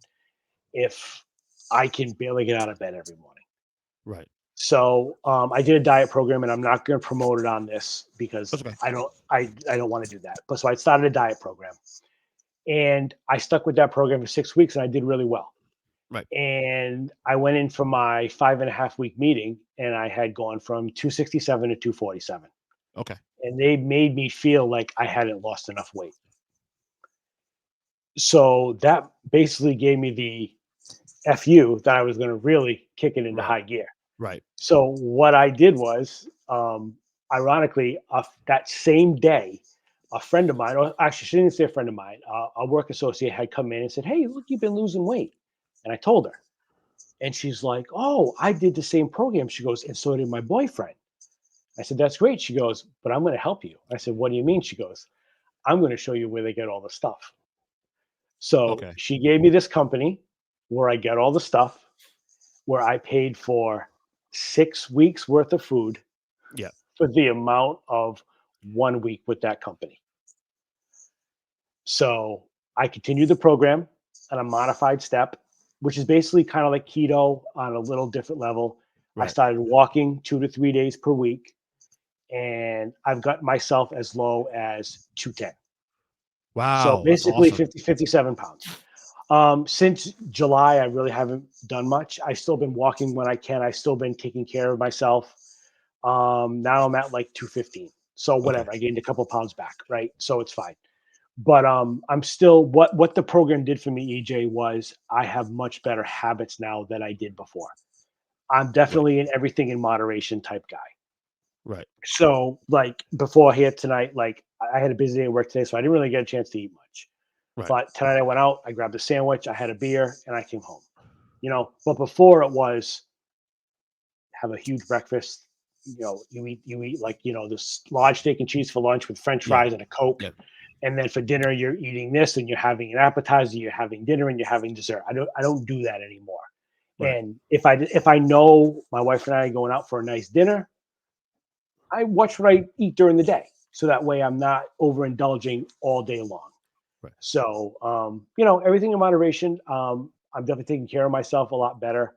if I can barely get out of bed every morning? Right. So I did a diet program, and I'm not going to promote it on this because That's okay. I don't want to do that. But so I started a diet program, and I stuck with that program for 6 weeks, and I did really well. Right. And I went in for my 5.5 week meeting, and I had gone from 267 to 247, Okay. and they made me feel like I hadn't lost enough weight. So that basically gave me the FU that I was going to really kick it into Right. high gear. Right. So what I did was, ironically, that same day, a friend of mine, or actually, she didn't say a friend of mine, a work associate had come in and said, "Hey, look, you've been losing weight." And I told her, and she's like, "Oh, I did the same program." She goes, "And so did my boyfriend." I said, "That's great." She goes, "But I'm going to help you." I said, "What do you mean?" She goes, "I'm going to show you where they get all the stuff." So Okay. she gave me this company where I get all the stuff, where I paid for 6 weeks worth of food Yeah. for the amount of 1 week with that company. So I continued the program on a modified step, which is basically kind of like keto on a little different level. I Right. started walking 2 to 3 days per week, and I've got myself as low as 210. So Wow. That's basically awesome. 57 pounds. Since July, I really haven't done much. I've still been walking when I can. I've still been taking care of myself. Now I'm at like 215. So Okay. whatever, I gained a couple pounds back, right? So it's fine. But I'm still what the program did for me, EJ, was I have much better habits now than I did before. I'm Right. definitely an everything in moderation type guy. Right. So like before here tonight, like I had a busy day at work today, so I didn't really get a chance to eat much. Right. But tonight I went out, I grabbed a sandwich, I had a beer, and I came home. But before it was have a huge breakfast. You eat like this large steak and cheese for lunch with French Yeah. fries and a Coke, Yeah. and then for dinner you're eating this, and you're having an appetizer, you're having dinner, and you're having dessert. I don't do that anymore. Right. And if I know my wife and I are going out for a nice dinner, I watch what I eat during the day, so that way I'm not overindulging all day long. Right. So everything in moderation. I'm definitely taking care of myself a lot better,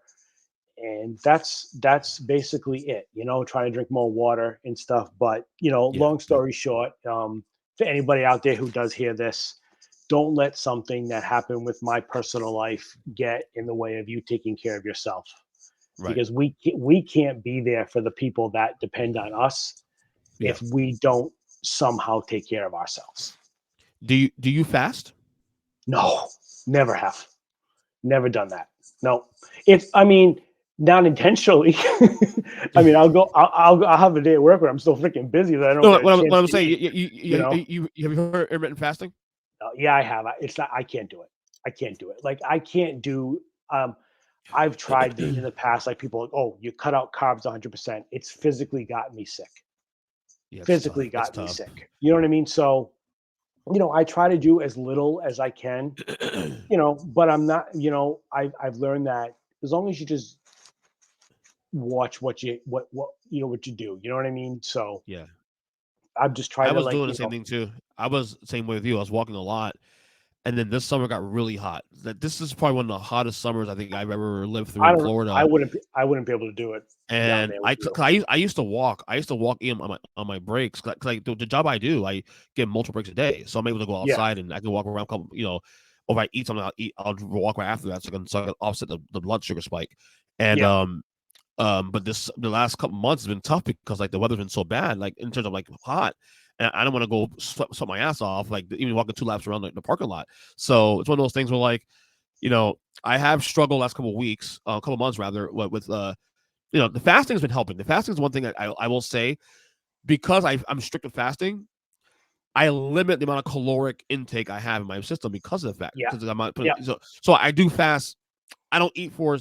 and that's basically it. Trying to drink more water and stuff. But Yeah. long Yep. story short, for anybody out there who does hear this, don't let something that happened with my personal life get in the way of you taking care of yourself, Right. because we can't be there for the people that depend on us Yeah. if we don't somehow take care of ourselves. Do you fast? No, never have. Never done that. No. I mean, not intentionally. I mean, I'll have a day at work where I'm still freaking busy that I don't No. get a What chance I'm to saying, eat. You know, you have you heard intermittent fasting? yeah, I have. It's not. I can't do it. I can't do it. Like I can't do. I've tried in the past. Like people, like, oh, you cut out carbs 100%. It's physically got me sick. Yeah, it's Physically tough. It's got me tough. sick. You know what I mean? So I try to do as little as I can. But I'm not. I've learned that as long as you just watch what you do. You know what I mean? So Yeah. I'm just I trying to was like doing the same thing too. I was the same way with you. I was walking a lot, and then this summer got really hot. This is probably one of the hottest summers I think I've ever lived through I in don't Florida. I wouldn't be able to do it down And there with you. I used to walk. I used to walk in on my breaks. 'Cause like the job I do, I get multiple breaks a day, so I'm able to go Yeah, outside and I can walk around. Couple, or if I eat something, I'll walk right after that, so I can offset the blood sugar spike. And yeah, but the last couple months has been tough because like the weather's been so bad, like in terms of like hot, and I don't want to go sweat my ass off, like even walking 2 laps around like the parking lot. So it's one of those things where like I have struggled last couple weeks, a couple months rather, with the fasting has been helping. The fasting is one thing that I will say because I'm strict with fasting. I limit the amount of caloric intake I have in my system because of the fact. Yeah. Because I'm not Yeah. putting, so I do fast. I don't eat for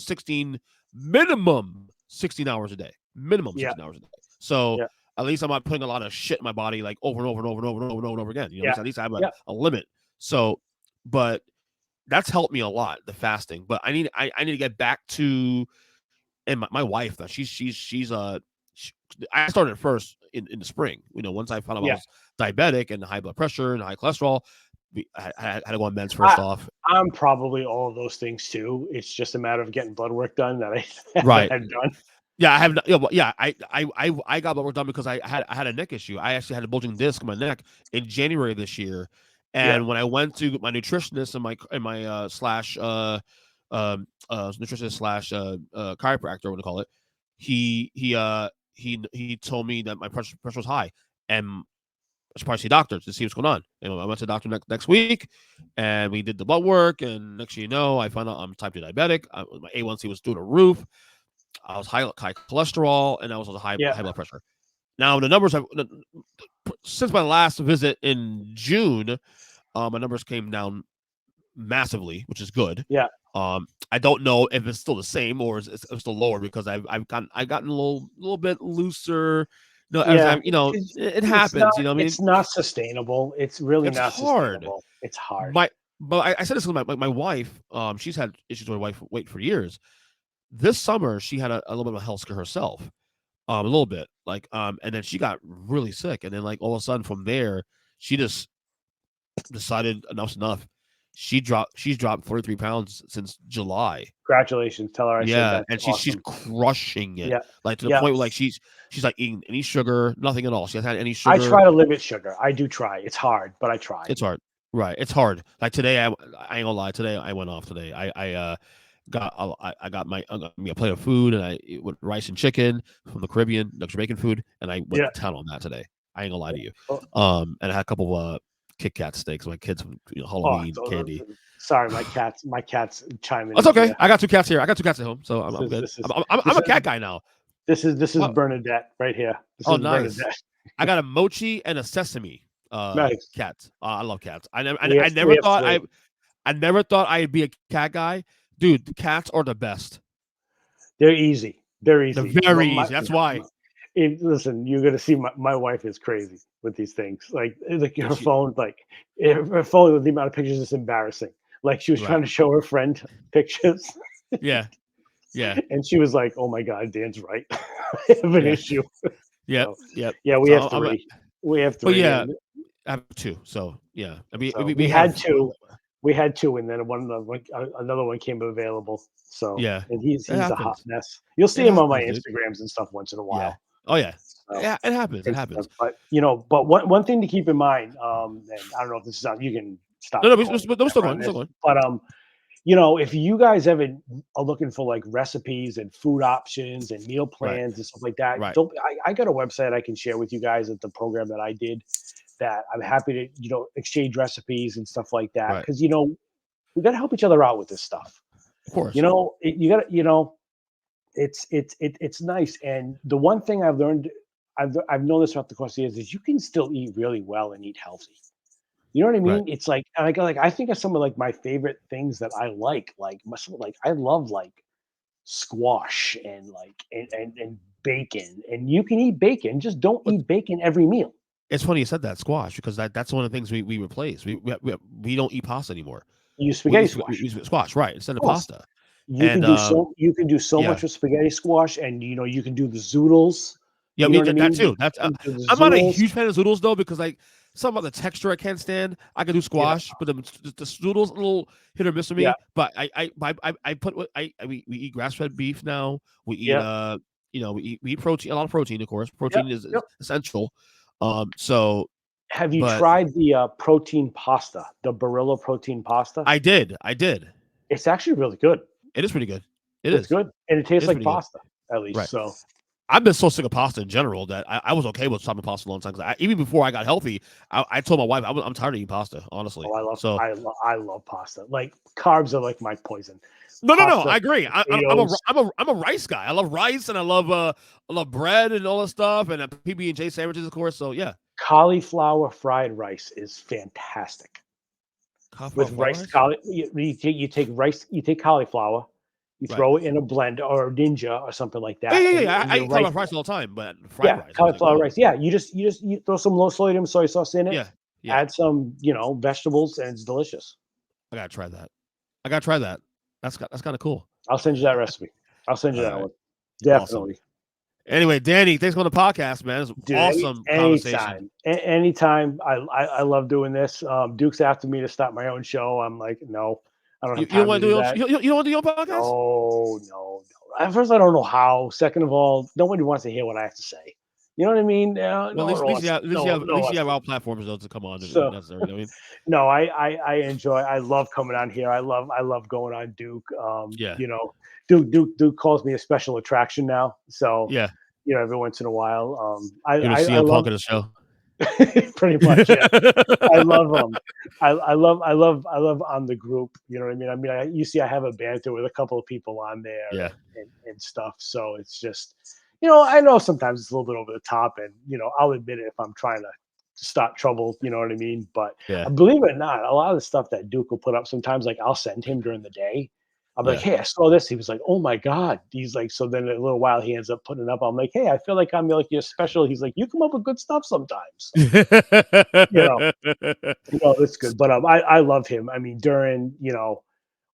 minimum 16 hours a day. Minimum Yeah. 16 hours a day. So Yeah. at least I'm not putting a lot of shit in my body like over and over and over and over and over and over again. You know, Yeah. at least I have Yeah. a limit. So, but that's helped me a lot, the fasting. But I need to get back to, and my wife, though, she's I started first in the spring. You know, once I found out I Yeah. was diabetic and high blood pressure and high cholesterol, I had to go on meds first off. I'm probably all of those things too. It's just a matter of getting blood work done that I Right. haven't had done. Yeah, I have. Yeah, I got blood work done because I had a neck issue. I actually had a bulging disc in my neck in January of this year, Yeah. and when I went to my nutritionist and my slash nutritionist slash chiropractor, what to call it, he told me that my pressure was high, and I should probably see doctors to see what's going on. You know, I went to the doctor next week, and we did the blood work, and next thing you know, I found out I'm type 2 diabetic. My A1C was through the roof. I was high cholesterol, and I was high blood pressure. Now the numbers since my last visit in June, my numbers came down massively, which is good. Yeah. I don't know if it's still the same or it's still lower because I've gotten a little bit looser. No, as I'm, it happens. Not, you know, what I mean, it's not sustainable. It's really not hard. sustainable. It's hard. But I said this to my wife. She's had issues with my weight for years. This summer, she had a little bit of a health scare herself, a little bit, and then she got really sick, and then all of a sudden from there, she just decided enough's enough. She's dropped 43 pounds since July. Congratulations, tell her I said that. And she's crushing it, Yeah. to the point where she's not eating any sugar, nothing at all. She hasn't had any sugar. I try to limit sugar. I do try. It's hard, but I try. It's hard, right? It's hard. Like today, I ain't gonna lie. Today I went off. Today I got a plate of food and with rice and chicken from the Caribbean, the Jamaican food, and I went to town on that today. I ain't gonna lie to you. And I had a couple of Kit Kat steaks. My kids, Halloween candy. Sorry, my cats chiming. That's okay. I got 2 cats here. I got 2 cats at home, so I'm good. I'm a cat guy now. This is Bernadette right here. This is nice. Bernadette. I got a mochi and a sesame nice. cat. I love cats. I never thought I'd be a cat guy. Dude, the cats are the best. They're easy. They're very easy. That's why. Listen, you're gonna see my wife is crazy with these things. Like her phone, her phone with the amount of pictures is embarrassing. Like she was trying to show her friend pictures. Yeah. And she was like, "Oh my God, Dan's right. I have an issue." Yeah. Yeah, we have 3. We have 3. But yeah, I have 2. So yeah, I mean, we had 2. We had 2, and then another one came available. So yeah, and he's a hot mess. You'll see him on my Instagrams and stuff once in a while. Yeah. Oh yeah. So, yeah, it happens. It happens. But one thing to keep in mind, and I don't know if this is on. You can stop. No, we're still going. But if you guys ever are looking for excipes and food options and meal plans and stuff like that, I got a website I can share with you guys at the program that I did. That I'm happy to exchange recipes and stuff like that because we got to help each other out with this stuff. Of course, it's nice. And the one thing I've learned, I've known this throughout the course of the years, is you can still eat really well and eat healthy. You know what I mean? It's I think of some of my favorite things that I like I love squash and bacon, and you can eat bacon, just don't eat bacon every meal. It's funny you said that, squash, because that's one of the things we replace. We don't eat pasta anymore. You use spaghetti squash. We use squash, right, instead of pasta. You can do so much with spaghetti squash, and you can do the zoodles. Yeah, that too. I'm not a huge fan of zoodles though, because some of the texture I can't stand. I can do squash, but the zoodles a little hit or miss for me. Yeah. But we eat grass-fed beef now. We eat we eat protein, a lot of protein, of course. Protein is essential. So have you tried the protein pasta, the Barilla protein pasta? I did. It's actually really good. It is pretty good. It's good, and it tastes like pasta at least. Right. So I've been so sick of pasta in general that I was okay with stopping pasta a long time. Because even before I got healthy, I told my wife I'm tired of eating pasta. Honestly, I love pasta. Carbs are my poison. No. I agree. I'm a rice guy. I love rice and I love bread and all that stuff and PB&J sandwiches, of course. So yeah, cauliflower fried rice is fantastic. With rice, you take rice, you take cauliflower, you Right. throw it in a blender or a Ninja or something like Yeah, that. yeah, yeah. And I your eat rice, cauliflower rice all the time, but fried yeah, rice. I was like, cauliflower wow. rice. Yeah, you throw some low sodium soy sauce in it, Yeah, yeah. add some, vegetables, and it's delicious. I gotta try that. I gotta try that. That's kind of cool. I'll send you that recipe. I'll send you All that right. one. Awesome. Definitely. Anyway, Danny, thanks for the podcast, man. It's Dude, awesome conversation. anytime. I love doing this. Duke's after me to start my own show. I'm like, no, I don't You, have you don't time to want to do do that. you don't want to do your podcast? No. At first, I don't know how. Second of all, nobody wants to hear what I have to say. You know what I mean? Well, No one wants. at least you have wants our platforms though to come on if So necessary. You know what I mean? no, I enjoy. I love coming on here. I love going on Duke. Yeah, Duke calls me a special attraction now. So yeah. every once in a while, You're I the CM love Punk of the show. pretty much. Yeah. I love I love on the group. You know what I mean? You see, I have a banter with a couple of people on there Yeah, and stuff. So it's just, I know sometimes it's a little bit over the top, and I'll admit it if I'm trying to stop trouble. You know what I mean? But yeah, believe it or not, a lot of the stuff that Duke will put up sometimes, like I'll send him during the day. I'm like, yeah. hey, I saw this. He was like, oh my God. He's like, so then in a little while he ends up putting it up. I'm like, hey, I feel like I'm like your special. He's like, you come up with good stuff sometimes. So, you know, it's good. But I love him. I mean, during,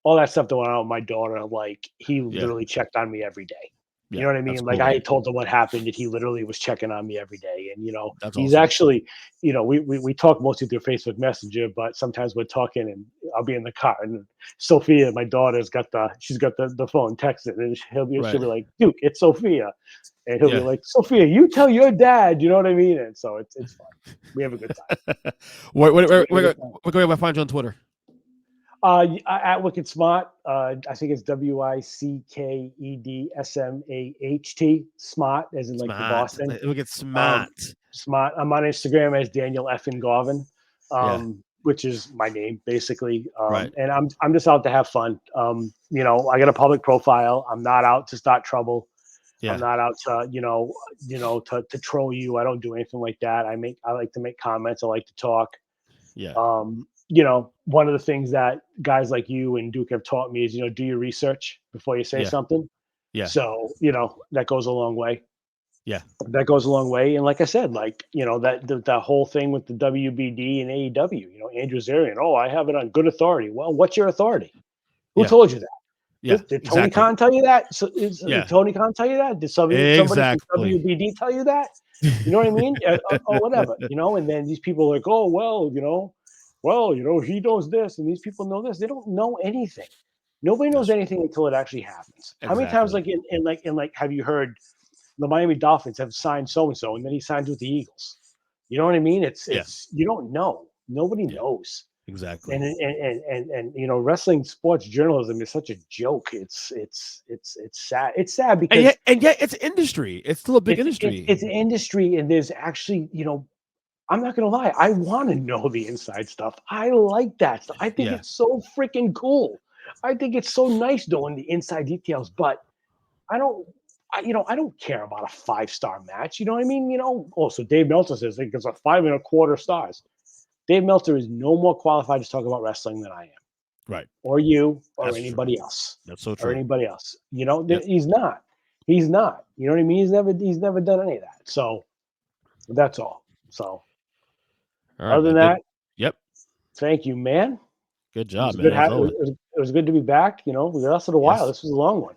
all that stuff that went on with my daughter, like he Yeah, literally checked on me every day. You yeah. know what I That's mean? cool, Like I man. told him what happened, and he literally was checking on me every day. And That's he's awesome. actually, we talk mostly through Facebook Messenger, but sometimes we're talking, and I'll be in the car, and Sophia, my daughter's got the phone texting, and she'll be Right. like, Duke, it's Sophia, and he'll be Yeah. like, Sophia, you tell your dad. You know what I mean? And so it's fun. We have a good time. Where can I find you on Twitter? At Wicked Smart, I think it's WICKEDSMAHT, Smart, as in like the Smart. Boston. Look at smart. Smart. I'm on Instagram as Daniel F. Garvin, Yeah. which is my name basically. Right. And I'm just out to have fun. I got a public profile. I'm not out to start trouble. Yeah. I'm not out to to troll you. I don't do anything like that. I like to make comments. I like to talk. Yeah. One of the things that guys like you and Duke have taught me is, do your research before you say Yeah. something. Yeah. So, that goes a long way. Yeah. That goes a long way. And like I said, that whole thing with the WBD and AEW, Andrew Zarian, I have it on good authority. Well, what's your authority? Who told you that? Yeah. Did Tony Khan tell you that? Yeah. Did Tony Khan tell you that? Did somebody from WBD tell you that? You know what I mean? Or whatever, and then these people are like, oh, he knows this and these people know this. They don't know anything. Nobody knows anything until it actually happens. Exactly. How many times, have you heard the Miami Dolphins have signed so-and-so and then he signs with the Eagles? You know what I mean? It's you don't know. Nobody knows. Exactly. And wrestling sports journalism is such a joke. It's sad. It's sad because and yet it's industry. It's still a big industry. It's an industry, and there's actually, I'm not gonna lie, I want to know the inside stuff. I like that stuff. I think it's so freaking cool. I think it's so nice knowing the inside details, but I don't care about a 5-star match. You know what I mean? So Dave Meltzer says it gets a 5.25 stars. Dave Meltzer is no more qualified to talk about wrestling than I am. Right. Or you, or That's anybody true. else. That's so true. Or anybody else. He's not. He's not. You know what I mean? He's never done any of that. So that's all. So right, other than that, yep. Thank you, man. Good job, It man. was good to be back. We lasted a while. This was a long one.